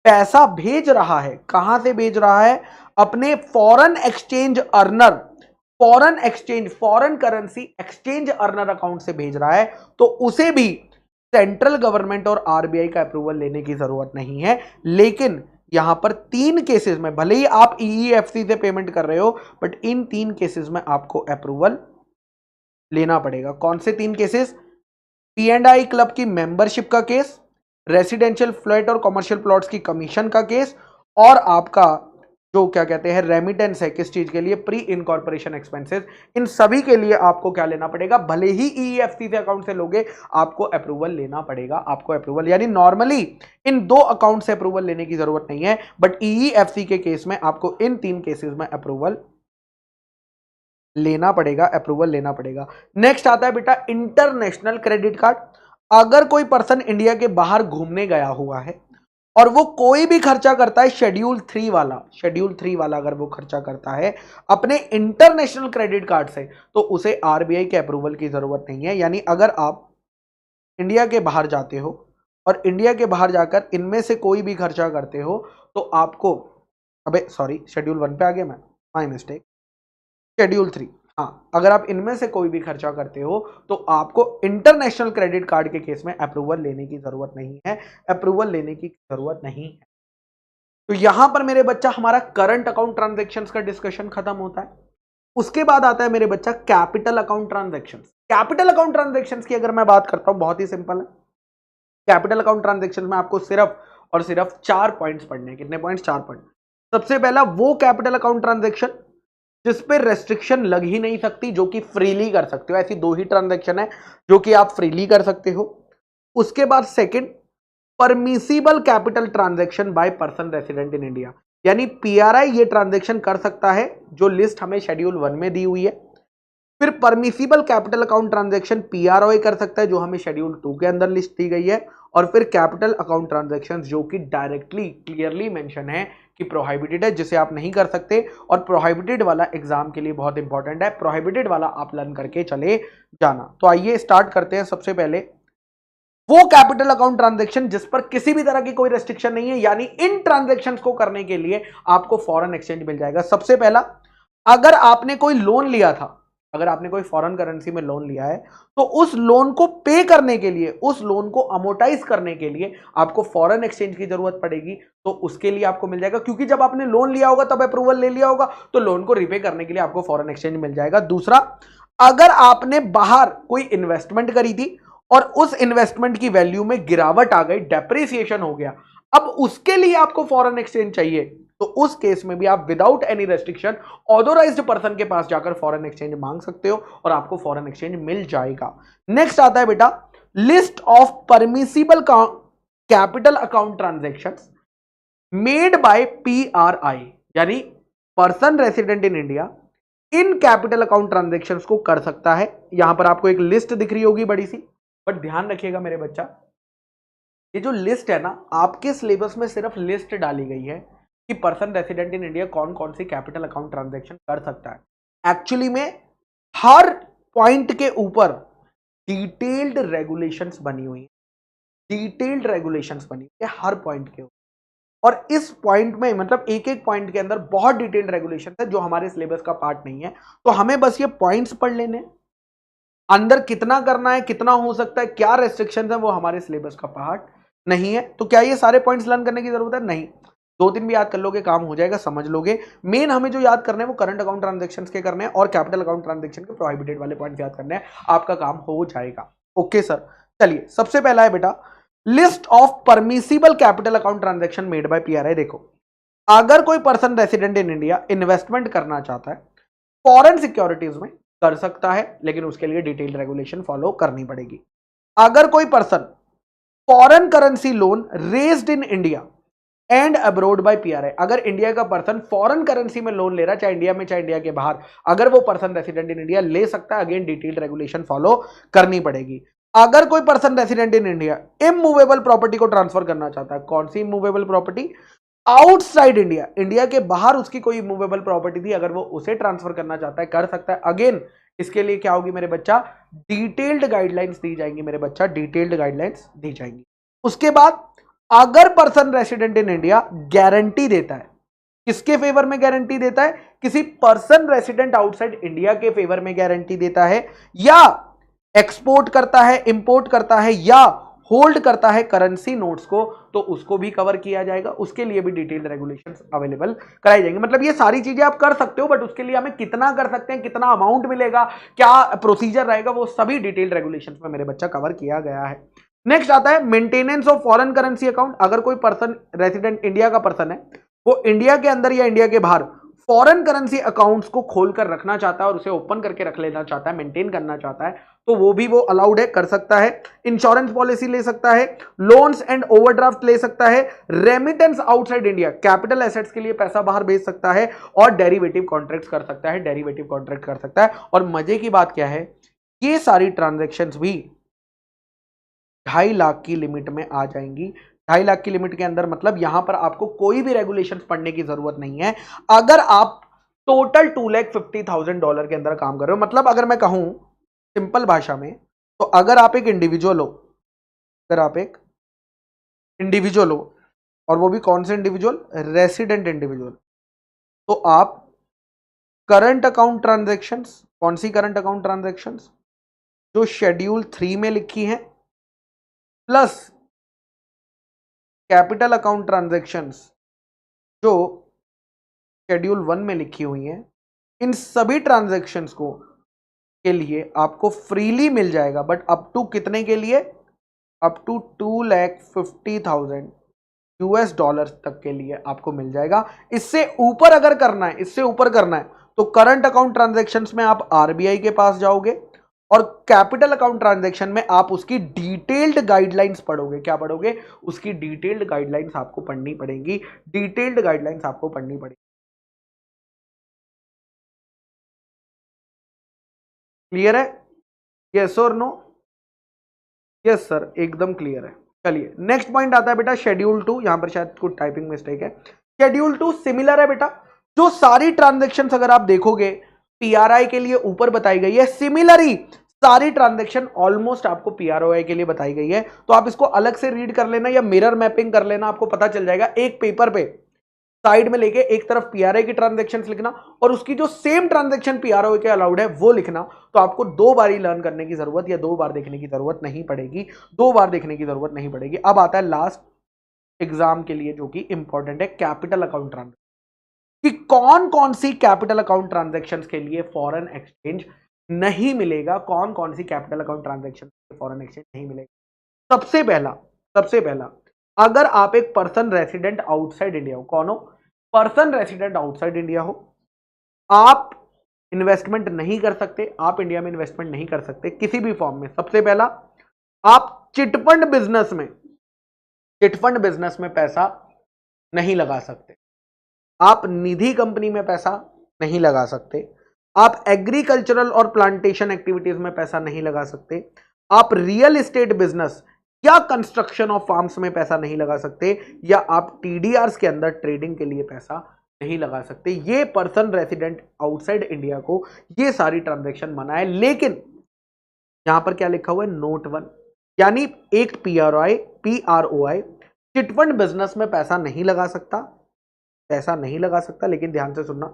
पैसा भेज रहा है, कहां से भेज रहा है? अपने foreign exchange earner, foreign exchange, foreign currency exchange earner account से भेज रहा है, तो उसे भी सेंट्रल गवर्नमेंट और RBI का अप्रूवल लेने की जरूरत नहीं है। लेकिन यहां पर 3 केसेस में, भले ही आप EEFC से पेमेंट कर रहे हो, बट इन 3 केसेस में आपको अप्रूवल लेना पड़ेगा। कौन से 3 केसेस? P&I क्लब की मेंबरशिप का केस, रेसिडेंशियल फ्लैट और कमर्शियल प्लॉट्स की कमीशन का केस, और आपका जो क्या कहते हैं रेमिटेंस है, किस चीज के लिए? Pre incorporation expenses. इन सभी के लिए आपको क्या लेना पड़ेगा? भले ही EEFC से अकाउंट से लोगे, आपको अप्रूवल लेना पड़ेगा। आपको अप्रूवल, यानी नॉर्मली इन 2 अकाउंट से अप्रूवल लेने की जरूरत नहीं है, बट EEFC के केस में आपको इन 3 केसेस में अप्रूवल लेना पड़ेगा, अप्रूवल लेना पड़ेगा। नेक्स्ट आता है बेटा इंटरनेशनल क्रेडिट कार्ड। अगर कोई पर्सन इंडिया के बाहर घूमने गया हुआ है और वो कोई भी खर्चा करता है शेड्यूल 3 वाला अगर वो खर्चा करता है अपने इंटरनेशनल क्रेडिट कार्ड से, तो उसे आरबीआई के अप्रूवल की जरूरत नहीं है। यानी अगर आप इंडिया के बाहर जाते हो और इंडिया के बाहर जाकर इनमें से कोई भी खर्चा करते हो तो आपको, अबे सॉरी शेड्यूल 1 पे आ गया मैं, माय मिस्टेक, शेड्यूल 3, हाँ, अगर आप इनमें से कोई भी खर्चा करते हो तो आपको इंटरनेशनल क्रेडिट कार्ड के केस में अप्रूवल लेने की जरूरत नहीं है, अप्रूवल लेने की जरूरत नहीं है। तो यहां पर मेरे बच्चा हमारा करंट अकाउंट ट्रांजैक्शंस का डिस्कशन खत्म होता है। उसके बाद आता है मेरे बच्चा capital account transactions. Capital account transactions की अगर मैं बात करता हूं, बहुत ही सिंपल है। कैपिटल अकाउंट ट्रांजैक्शन में आपको सिर्फ और सिर्फ 4 पॉइंट्स पढ़ने हैं। कितने पॉइंट्स? 4 पॉइंट। सबसे पहला वो कैपिटल अकाउंट ट्रांजैक्शन जिस पे रेस्ट्रिक्शन लग ही नहीं सकती, जो कि फ्रीली कर सकते हो। ऐसी 2 ही ट्रांजैक्शन है जो कि आप फ्रीली कर सकते हो। उसके बाद second, permissible capital transaction by person resident in India, यानी पीआरआई ये ट्रांजैक्शन कर सकता है, जो लिस्ट हमें शेड्यूल 1 में दी हुई है। फिर permissible capital account transaction PRO कर सकता है, जो हमें शेड्यूल 2 के अंदर लिस्ट दी गई है। और फिर कैपिटल अकाउंट ट्रांजैक्शन जो कि डायरेक्टली क्लियरली मेंशन है कि प्रोहिबिटेड है, जिसे आप नहीं कर सकते। और प्रोहिबिटेड वाला एग्जाम के लिए बहुत इंपॉर्टेंट है, प्रोहिबिटेड वाला आप लर्न करके चले जाना। तो आइए स्टार्ट करते हैं। सबसे पहले वो कैपिटल अकाउंट ट्रांजैक्शन जिस पर किसी भी तरह की कोई रेस्ट्रिक्शन नहीं है, यानी इन ट्रांजैक्शंस को करने के लिए आपको फॉरेन एक्सचेंज मिल जाएगा। सबसे पहला, अगर आपने कोई लोन लिया था, अगर आपने कोई फॉरेन करेंसी में लोन लिया है, तो उस लोन को पे करने के लिए, उस लोन को अमोर्टाइज करने के लिए आपको फॉरेन एक्सचेंज की जरूरत पड़ेगी। तो उसके लिए आपको मिल जाएगा, क्योंकि जब आपने लोन लिया होगा तब अप्रूवल ले लिया होगा, तो लोन को रिपे करने के लिए आपको फॉरेन एक्सचेंज मिल जाएगा। दूसरा, अगर आपने बाहर कोई इन्वेस्टमेंट करी थी और उस इन्वेस्टमेंट की वैल्यू में गिरावट आ गई, डेप्रिसिएशन हो गया, अब उसके लिए आपको फॉरेन एक्सचेंज चाहिए, तो उस केस में भी आप without any restriction authorised person के पास जाकर फॉरेन एक्सचेंज मांग सकते हो और आपको फॉरेन एक्सचेंज मिल जाएगा। नेक्स्ट आता है बेटा, list of permissible capital account transactions made by PRI, यानी person resident in India in capital account transactions को कर सकता है। यहां पर आपको एक लिस्ट दिख रही होगी बड़ी सी, बट ध्यान रखिएगा मेरे बच्चा, ये जो लिस्ट है ना, आपके सिलेबस में सिर्फ लिस्ट डाली गई है कि पर्सन रेसिडेंट इन इंडिया कौन कौन सी कैपिटल अकाउंट ट्रांजैक्शन कर सकता है। एक्चुअली में हर पॉइंट के ऊपर डिटेल्ड रेगुलेशंस बनी हुई है, डिटेल्ड रेगुलेशंस बनी हुई है हर पॉइंट के ऊपर। और इस पॉइंट में, मतलब एक एक पॉइंट के अंदर बहुत डिटेल्ड रेगुलेशन है जो हमारे सिलेबस का पार्ट नहीं है। तो हमें बस ये पॉइंट्स पढ़ लेने, अंदर कितना करना है, कितना हो सकता है, क्या रेस्ट्रिक्शंस है, वो हमारे सिलेबस का पार्ट नहीं है। तो क्या ये सारे पॉइंट्स लर्न करने की जरूरत है? नहीं, 2-3 भी याद कर लोगे, काम हो जाएगा, समझ लोगे। मेन हमें जो याद करने हैं वो करंट अकाउंट ट्रांजैक्शंस के करने हैं और कैपिटल अकाउंट ट्रांजैक्शन के प्रोहिबिटेड वाले पॉइंट्स याद करने हैं, आपका काम हो जाएगा। ओके सर, चलिए सबसे पहला है बेटा, list of permissible capital account transaction made by PRI. देखो, अगर कोई person resident in India investment करना चाहता है फॉरेन सिक्योरिटीज में, कर सकता है, लेकिन उसके लिए डिटेल्ड रेगुलेशन फॉलो करनी पड़ेगी। अगर कोई person foreign currency loan raised in India and abroad by PRI, अगर इंडिया का पर्सन फॉरेन करेंसी में लोन ले रहा है, चाहे इंडिया में चाहे इंडिया के बाहर, अगर वो पर्सन रेसिडेंट इन इंडिया ले सकता है, अगेन डिटेल्ड रेगुलेशन फॉलो करनी पड़ेगी। अगर कोई person resident in India immovable property को ट्रांसफर करना चाहता है, कौन सी immovable property? Outside India, India के बाहर उसकी कोई मूवेबल प्रॉपर्टी थी, अगर वो उसे ट्रांसफर करना चाहता है, कर सकता है। अगेन इसके लिए क्या होगी मेरे बच्चा? डिटेल्ड गाइडलाइंस दी जाएंगी मेरे बच्चा, डिटेल्ड गाइडलाइंस दी जाएंगी। उसके बाद अगर person resident in India guarantee देता है, किसके फेवर में गारंटी देता है? किसी पर्सन रेसिडेंट आउटसाइड इंडिया के फेवर में गारंटी देता है, या एक्सपोर्ट करता है, इंपोर्ट करता है, या होल्ड करता है करेंसी नोट्स को, तो उसको भी कवर किया जाएगा। उसके लिए भी डिटेल्ड रेगुलेशंस अवेलेबल कराई जाएंगी। मतलब ये सारी चीजें आप कर सकते हो, बट उसके लिए हमें कितना कर सकते हैं, कितना अमाउंट मिलेगा, क्या प्रोसीजर रहेगा, वो सभी डिटेल्ड रेगुलेशंस में मेरे बच्चा कवर किया गया है। नेक्स्ट आता है maintenance of foreign currency account. अगर कोई पर्सन रेसिडेंट इंडिया का पर्सन है, वो इंडिया के अंदर या इंडिया के बाहर फॉरेन करेंसी अकाउंट्स को खोलकर रखना चाहता है और उसे ओपन करके रख लेना चाहता है, मेंटेन करना चाहता है, तो वो भी वो अलाउड है, कर सकता है। इंश्योरेंस पॉलिसी ले सकता है, लोन्स एंड ओवरड्राफ्ट ले सकता है, remittance outside India, capital assets के लिए पैसा बाहर भेज सकता है, और डेरिवेटिव कॉन्ट्रैक्ट्स कर सकता है, डेरिवेटिव कॉन्ट्रैक्ट कर सकता है। और मजे की बात क्या है, ये सारी ट्रांजैक्शंस भी 2.5 लाख की लिमिट में आ जाएंगी, 2.5 लाख की लिमिट के अंदर, मतलब यहां पर आपको कोई भी रेगुलेशंस पढ़ने की जरूरत नहीं है अगर आप टोटल $2,50,000 के अंदर काम कर रहे हो। मतलब अगर मैं कहूं सिंपल भाषा में, तो अगर आप एक इंडिविजुअल हो, अगर आप एक इंडिविजुअल हो, और वो भी कौन से इंडिविजुअल, रेसिडेंट इंडिविजुअल, तो आप करंट अकाउंट ट्रांजैक्शंस, कौन सी करंट अकाउंट ट्रांजैक्शंस, जो शेड्यूल 3 में लिखी है, प्लस कैपिटल अकाउंट ट्रांजैक्शंस जो शेड्यूल 1 में लिखी हुई हैं, इन सभी ट्रांजैक्शंस को के लिए आपको फ्रीली मिल जाएगा, बट अप टू कितने के लिए, अप टू $2,50,000 तक के लिए आपको मिल जाएगा। इससे ऊपर अगर करना है, इससे ऊपर करना है, तो करंट अकाउंट ट्रांजैक्शंस में आप आरबीआई के पास जाओगे और कैपिटल अकाउंट ट्रांजैक्शन में आप उसकी डिटेल्ड गाइडलाइंस पढ़ोगे। क्या पढ़ोगे, उसकी डिटेल्ड गाइडलाइंस आपको पढ़नी पड़ेगी, डिटेल्ड गाइडलाइंस आपको पढ़नी पड़ेगी। क्लियर है, यस और नो, यस सर एकदम क्लियर है। चलिए नेक्स्ट पॉइंट आता है बेटा शेड्यूल 2, यहां पर शायद कुछ टाइपिंग मिस्टेक है। शेड्यूल 2 सिमिलर है बेटा, जो सारी ट्रांजैक्शंस अगर आप देखोगे पीआरआई के लिए ऊपर बताई गई है, सिमिलरली सारी ट्रांजैक्शन ऑलमोस्ट आपको पीआरओआई के लिए बताई गई है। तो आप इसको अलग से रीड कर लेना या मिरर मैपिंग कर लेना, आपको पता चल जाएगा। एक पेपर पे साइड में लेके एक तरफ पीआरआई की ट्रांजैक्शंस लिखना और उसकी जो सेम ट्रांजैक्शन पीआरओआई के अलाउड है वो लिखना। तो आपको 2 बार ही लर्न करने की जरूरत या 2 बार देखने की जरूरत नहीं पड़ेगी, 2 बार देखने की जरूरत नहीं पड़ेगी। अब आता है लास्ट एग्जाम के लिए जो कि इंपॉर्टेंट है, कैपिटल अकाउंट ट्रांजैक्शन, कि कौन कौन सी कैपिटल अकाउंट ट्रांजैक्शंस के लिए फॉरेन एक्सचेंज नहीं मिलेगा, कौन कौन सी capital account transaction foreign exchange नहीं मिलेगा। सबसे पहला अगर आप एक पर्सन रेसिडेंट आउटसाइड इंडिया हो, कौन हो, पर्सन रेसिडेंट आउटसाइड इंडिया हो, आप इन्वेस्टमेंट नहीं कर सकते, आप इंडिया में इन्वेस्टमेंट नहीं कर सकते किसी भी फॉर्म में। सबसे पहला, आप चिटफंड बिजनेस में पैसा नहीं लगा सकते, आप निधि कंपनी में पैसा नहीं लगा सकते, आप एग्रीकल्चरल और प्लांटेशन एक्टिविटीज में पैसा नहीं लगा सकते, आप रियल एस्टेट बिजनेस या कंस्ट्रक्शन ऑफ फार्म्स में पैसा नहीं लगा सकते, या आप टीडीआरस के अंदर ट्रेडिंग के लिए पैसा नहीं लगा सकते। ये पर्सन रेसिडेंट आउटसाइड इंडिया को ये सारी ट्रांजैक्शन मना है। लेकिन यहां पर क्या लिखा हुआ है, नोट 1, यानी एक पीआरओआई चिटफंड बिजनेस में पैसा नहीं लगा सकता, लेकिन ध्यान से सुनना,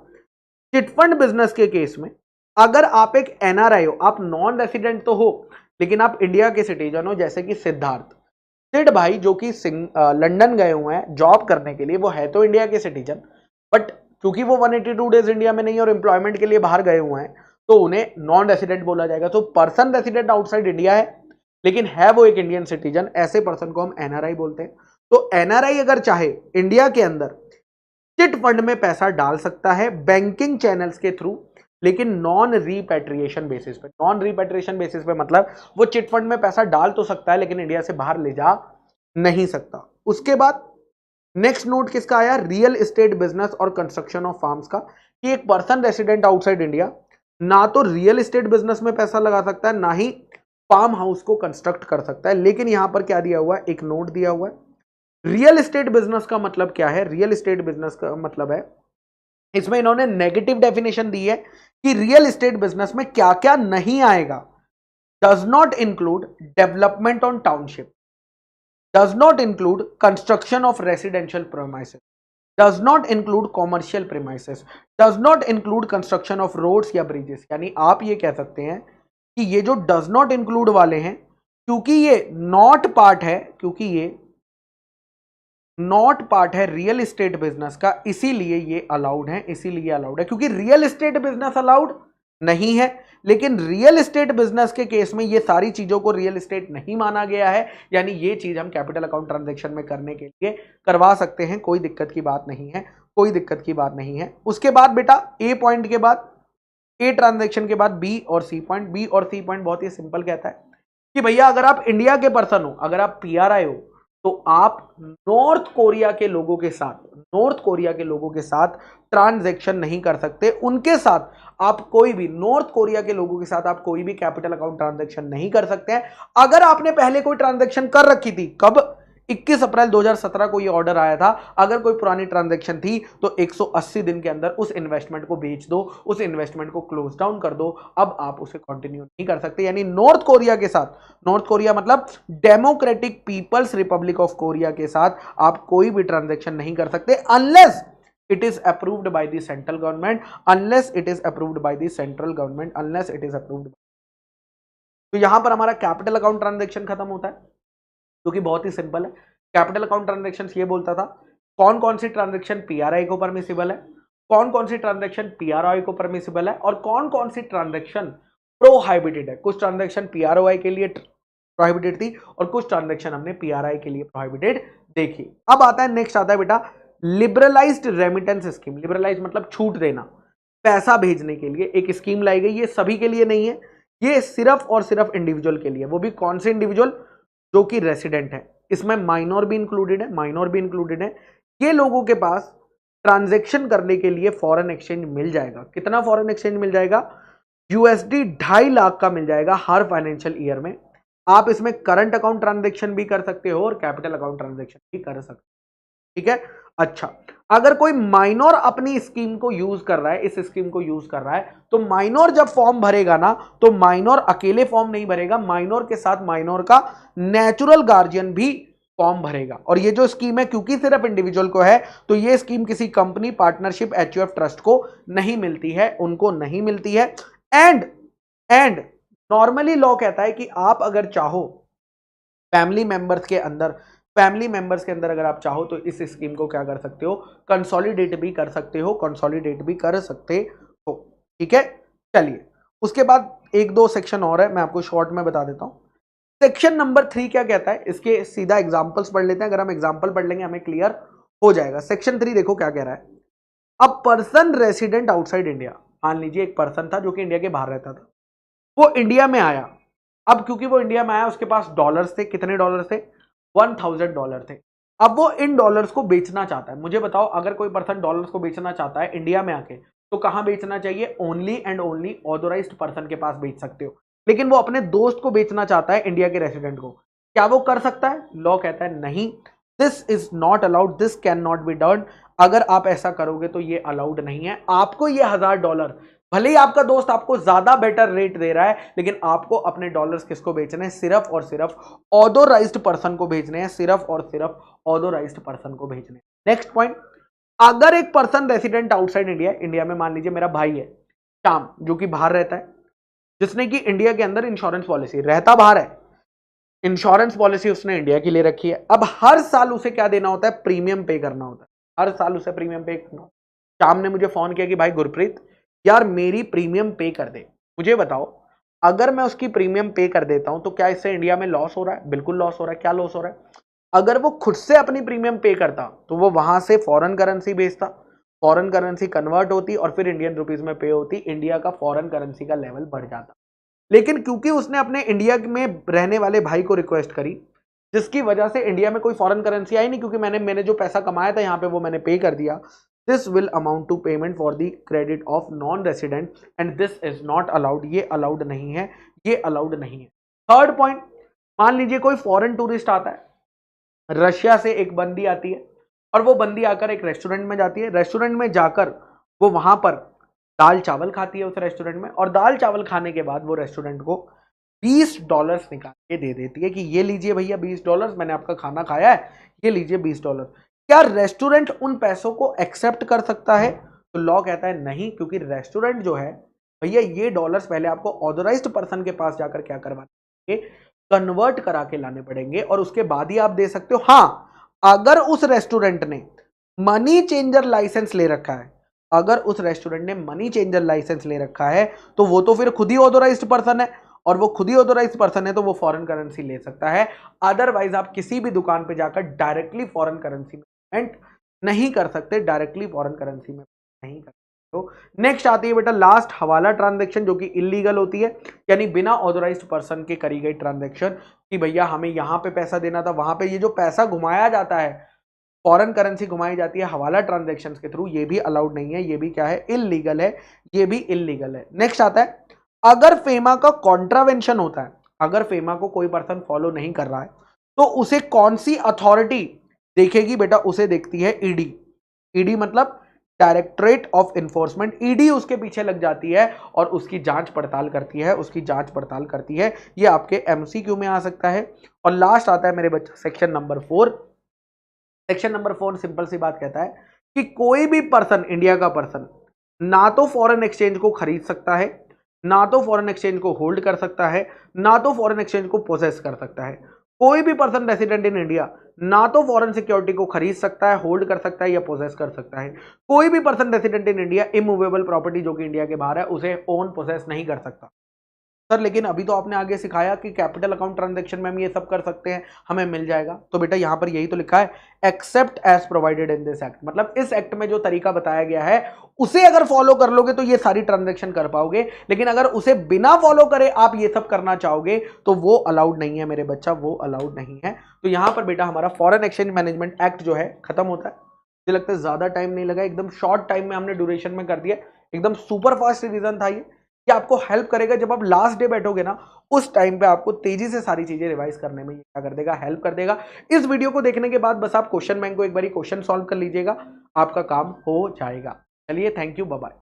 चिटफंड बिजनेस के केस में अगर आप एक एनआरआई हो, आप नॉन रेसिडेंट तो हो लेकिन आप इंडिया के सिटीजन हो, जैसे कि सिद्ध भाई जो कि लंदन गए हुए हैं जॉब करने के लिए, वो है तो इंडिया के सिटीजन, बट क्योंकि वो 182 डेज इंडिया में नहीं और एम्प्लॉयमेंट के लिए बाहर गए हुए हैं तो उन्हें नॉन रेसिडेंट बोला जाएगा। तो पर्सन रेसिडेंट आउटसाइड इंडिया है लेकिन है वो एक इंडियन सिटीजन, ऐसे पर्सन को हम एनआरआई बोलते हैं। तो एनआरआई अगर चाहे इंडिया के अंदर चिट फंड में पैसा डाल सकता है बैंकिंग चैनल्स के थ्रू, लेकिन नॉन रीपैट्रिएशन बेसिस पे। नॉन रीपैट्रिएशन बेसिस पे मतलब वो चिट फंड में पैसा डाल तो सकता है लेकिन इंडिया से बाहर ले जा नहीं सकता। उसके बाद नेक्स्ट नोट किसका आया, रियल एस्टेट बिजनेस और कंस्ट्रक्शन ऑफ फार्म्स का, कि एक पर्सन रेसिडेंट आउटसाइड इंडिया ना तो रियल एस्टेट बिजनेस में पैसा लगा सकता है, ना ही फार्म हाउस को कंस्ट्रक्ट कर सकता है। लेकिन यहां पर क्या दिया हुआ है, एक नोट दिया हुआ है। रियल एस्टेट बिजनेस का मतलब क्या है, रियल एस्टेट बिजनेस का मतलब है, इसमें इन्होंने नेगेटिव डेफिनेशन दी है कि रियल एस्टेट बिजनेस में क्या क्या नहीं आएगा। Does not include development on township, does not include construction of residential premises, does not include commercial premises, does not include construction of roads या bridges। यानी आप ये कह सकते हैं कि ये जो does not include वाले हैं, क्योंकि ये not part है, क्योंकि ये not part है रियल एस्टेट बिजनेस का, इसीलिए ये अलाउड है, इसीलिए अलाउड है। क्योंकि रियल एस्टेट बिजनेस अलाउड नहीं है, लेकिन रियल एस्टेट बिजनेस के केस में ये सारी चीजों को रियल एस्टेट नहीं माना गया है, यानी ये चीज हम कैपिटल अकाउंट ट्रांजैक्शन में करने के लिए करवा सकते हैं, कोई दिक्कत की बात नहीं है, कोई दिक्कत की बात नहीं है। उसके बाद बेटा ए पॉइंट के बाद, ए ट्रांजैक्शन के बाद बी और सी पॉइंट। बी और सी पॉइंट बहुत ही सिंपल कहता है कि भैया अगर आप इंडिया के पर्सन हो, अगर आप पीआरआई हो, तो आप नॉर्थ कोरिया के लोगों के साथ ट्रांजैक्शन नहीं कर सकते। उनके साथ आप कोई भी, नॉर्थ कोरिया के लोगों के साथ आप कोई भी कैपिटल अकाउंट ट्रांजैक्शन नहीं कर सकते हैं। अगर आपने पहले कोई ट्रांजैक्शन कर रखी थी, कब, 21 अप्रैल 2017 को ये ऑर्डर आया था, अगर कोई पुरानी ट्रांजैक्शन थी तो 180 दिन के अंदर उस इन्वेस्टमेंट को बेच दो, उस इन्वेस्टमेंट को क्लोज डाउन कर दो, अब आप उसे कंटिन्यू नहीं कर सकते। यानी नॉर्थ कोरिया के साथ, नॉर्थ कोरिया मतलब Democratic People's Republic of Korea के साथ आप कोई भी ट्रांजैक्शन नहीं कर सकते unless it is approved by the central government, unless it is approved by the central government, unless it is approved। तो यहां पर हमारा कैपिटल अकाउंट ट्रांजैक्शन खत्म होता है, जो कि बहुत ही सिंपल है। कैपिटल अकाउंट ट्रांजैक्शन ये बोलता था कौन कौन सी ट्रांजैक्शन पीआरआई को परमिसिबल है, कौन कौन सी ट्रांजैक्शन पीआरओआई को परमिसिबल है, और कौन कौन सी ट्रांजैक्शन प्रोहाइबिटेड है। कुछ ट्रांजैक्शन पीआरओआई के लिए प्रोहिबिटेड थी और कुछ ट्रांजैक्शन हमने पीआरआई के लिए प्रोहिबिटेड देखी। अब आता है नेक्स्ट, आता है बेटा लिबरलाइज्ड रेमिटेंस स्कीम। लिबरलाइज मतलब छूट देना, पैसा भेजने के लिए एक स्कीम लाई गई। ये सभी के लिए नहीं है, ये सिर्फ और सिर्फ इंडिविजुअल के लिए, वो भी कौन से इंडिविजुअल, जो कि रेसिडेंट है। इसमें माइनर भी इंक्लूडेड है, माइनर भी इंक्लूडेड है। ये लोगों के पास ट्रांजैक्शन करने के लिए फॉरेन एक्सचेंज मिल जाएगा। कितना फॉरेन एक्सचेंज मिल जाएगा? यूएसडी 2.5 लाख का मिल जाएगा हर फाइनेंशियल ईयर में। आप इसमें करंट अकाउंट ट्रांजैक्शन भी कर सकते हो और कैपिटल अकाउंट ट्रांजैक्शन भी कर सकते हो, ठीक है। अच्छा, अगर कोई माइनर अपनी स्कीम को यूज कर रहा है, इस स्कीम को यूज कर रहा है, तो माइनर जब फॉर्म भरेगा ना, तो माइनर अकेले फॉर्म नहीं भरेगा, माइनर के साथ माइनर का नेचुरल गार्जियन भी फॉर्म भरेगा। और ये जो स्कीम है, क्योंकि सिर्फ इंडिविजुअल को है, तो ये स्कीम किसी कंपनी, पार्टनरशिप, एचयूएफ ट्रस्ट को नहीं मिलती है, उनको नहीं मिलती है। एंड नॉर्मली लॉ कहता है कि आप अगर चाहो फैमिली मेंबर्स के अंदर अगर आप चाहो तो इस स्कीम को क्या कर सकते हो, कंसोलिडेट भी कर सकते हो, ठीक है। चलिए, उसके बाद एक दो सेक्शन और है, मैं आपको शॉर्ट में बता देता हूं। सेक्शन नंबर 3 क्या कहता है, इसके सीधा एग्जांपल्स पढ़ लेते हैं। अगर हम एग्जांपल पढ़ लेंगे हमें क्लियर हो जाएगा। सेक्शन 3 देखो क्या कह रहा है। A person resident outside India, मान लीजिए एक पर्सन था जो कि इंडिया के बाहर रहता था, वो इंडिया में आया। अब क्योंकि वो इंडिया में आया, उसके पास डॉलर्स थे। कितने डॉलर थे? $1000 थे। अब वो इन डॉलर्स को बेचना चाहता है। मुझे बताओ, अगर कोई पर्सन डॉलर्स को बेचना चाहता है इंडिया में आके, तो कहां बेचना चाहिए? Only and only authorised person के पास बेच सकते हो। लेकिन वो अपने दोस्त को बेचना चाहता है, इंडिया के रेसिडेंट को, क्या वो कर सकता है? लॉ कहता है नहीं, this is not allowed, this can not be done. अगर आप ऐसा करोगे तो ये अलाउड नहीं है। आपको ये $1000, भले ही आपका दोस्त आपको ज्यादा बेटर रेट दे रहा है, लेकिन आपको अपने डॉलर्स किसको बेचने हैं? सिर्फ और सिर्फ ऑथोराइज्ड पर्सन को भेजने हैं, सिर्फ और सिर्फ ऑथोराइज्ड पर्सन को भेजने हैं। नेक्स्ट पॉइंट, अगर एक पर्सन रेसिडेंट आउटसाइड इंडिया में, मान लीजिए मेरा भाई है श्याम, जो कि बाहर रहता है, जिसने कि इंडिया के अंदर इंश्योरेंस पॉलिसी, रहता बाहर है, इंश्योरेंस पॉलिसी उसने इंडिया की ले रखी है। अब हर साल उसे क्या देना होता है? प्रीमियम पे करना होता है। हर साल उसे प्रीमियम पे करना। श्याम ने मुझे फोन किया कि भाई गुरप्रीत यार मेरी प्रीमियम पे कर दे। मुझे बताओ, अगर मैं उसकी प्रीमियम पे कर देता हूं तो क्या इससे इंडिया में लॉस हो रहा है? बिल्कुल लॉस हो रहा है। क्या लॉस हो रहा है? अगर वो खुद से अपनी प्रीमियम पे करता तो वो वहां से फॉरेन करेंसी भेजता, फॉरेन करेंसी कन्वर्ट होती और फिर इंडियन रुपीज में पे होती, इंडिया का फॉरेन करेंसी का लेवल बढ़ जाता। लेकिन क्योंकि उसने अपने इंडिया में रहने वाले भाई को रिक्वेस्ट करी, जिसकी वजह से इंडिया में कोई फॉरेन करेंसी आई नहीं, क्योंकि मैंने जो पैसा कमाया था यहाँ पे वो मैंने पे कर दिया, this will amount to payment for the credit of non-resident and this is not allowed। ये allowed नहीं है, ये allowed नहीं है। थर्ड पॉइंट, मान लीजिए कोई फॉरेन टूरिस्ट आता है, रशिया से एक बंदी आती है और वो बंदी आकर एक रेस्टोरेंट में जाती है। रेस्टोरेंट में जाकर वो वहां पर दाल चावल खाती है उस रेस्टोरेंट में, और दाल चावल खाने के बाद वो रेस्टोरेंट को $20 निकाल के दे देती है कि ये लीजिए भैया $20, मैंने आपका खाना खाया है, ये लीजिए $20। क्या रेस्टोरेंट उन पैसों को एक्सेप्ट कर सकता है? तो लॉ कहता है नहीं, क्योंकि रेस्टोरेंट जो है भैया ये डॉलर्स पहले आपको ऑथोराइज्ड पर्सन के पास जाकर क्या करवाने, कन्वर्ट करा के लाने पड़ेंगे और उसके बाद ही आप दे सकते हो। हाँ, अगर उस रेस्टोरेंट ने मनी चेंजर लाइसेंस ले रखा है, अगर उस रेस्टोरेंट ने मनी चेंजर लाइसेंस ले रखा है तो वो तो फिर खुद ही ऑथोराइज्ड पर्सन है, और वो खुद ही ऑथोराइज्ड पर्सन है तो वो फॉरेन करेंसी ले सकता है। अदरवाइज आप किसी भी दुकान पे जाकर डायरेक्टली फॉरेन करेंसी में पेमेंट नहीं कर सकते, डायरेक्टली फॉरेन करेंसी में नहीं कर सकते। तो नेक्स्ट आती है बेटा लास्ट, हवाला ट्रांजैक्शन, जो कि इलीगल होती है, यानी बिना ऑथोराइज्ड पर्सन के करी गई ट्रांजैक्शन, कि भैया हमें यहाँ पे पैसा देना था, वहां पे ये जो पैसा घुमाया जाता है, फॉरेन करेंसी घुमाई जाती है हवाला ट्रांजैक्शंस के थ्रू, ये भी अलाउड नहीं है, ये भी क्या है? इलीगल है, ये भी इलीगल है। नेक्स्ट आता है, अगर फेमा का कॉन्ट्रावेंशन होता है, अगर फेमा को कोई पर्सन फॉलो नहीं कर रहा है तो उसे कौन सी अथॉरिटी देखेगी बेटा? उसे देखती है ईडी। ईडी मतलब डायरेक्टरेट ऑफ इन्फोर्समेंट। ईडी उसके पीछे लग जाती है और उसकी जांच पड़ताल करती है, उसकी जांच पड़ताल करती है। ये आपके एमसीक्यू में आ सकता है। और लास्ट आता है मेरे बच्चे section number 4। Section number 4 simple सी बात कहता है कि कोई भी पर्सन, इंडिया का पर्सन, ना तो फॉरेन एक्सचेंज को खरीद सकता है, ना तो फॉरेन एक्सचेंज को होल्ड कर सकता है, ना तो फॉरेन एक्सचेंज को पोजेस कर सकता है। कोई भी पर्सन रेसिडेंट इन इंडिया ना तो फॉरेन सिक्योरिटी को खरीद सकता है, होल्ड कर सकता है या पोजेस कर सकता है। कोई भी person resident in India immovable property जो कि इंडिया के बाहर है उसे ओन पोजेस नहीं कर सकता। सर लेकिन अभी तो आपने आगे सिखाया कि कैपिटल अकाउंट ट्रांजैक्शन में हम ये सब कर सकते हैं, हमें मिल जाएगा। तो बेटा यहां पर यही तो लिखा है, except as provided in this act. मतलब इस एक्ट में जो तरीका बताया गया है उसे अगर फॉलो कर लोगे तो ये सारी ट्रांजैक्शन कर पाओगे, लेकिन अगर उसे बिना फॉलो करे आप ये सब करना चाहोगे तो वो अलाउड नहीं है मेरे बच्चा, वो अलाउड नहीं है। तो यहां पर बेटा हमारा फॉरेन एक्सचेंज मैनेजमेंट एक्ट जो है खत्म होता है। मुझे लगता है ज्यादा टाइम नहीं लगा, एकदम शॉर्ट टाइम में हमने ड्यूरेशन में कर दिया, एकदम सुपर फास्ट रिवीजन था ये आपको हेल्प करेगा। जब आप लास्ट डे बैठोगे ना उस टाइम पे आपको तेजी से सारी चीजें रिवाइज करने में क्या कर देगा, हेल्प कर देगा। इस वीडियो को देखने के बाद बस आप क्वेश्चन बैंक को एक बार क्वेश्चन सॉल्व कर लीजिएगा, आपका काम हो जाएगा। चलिए थैंक यू, बाय बाय।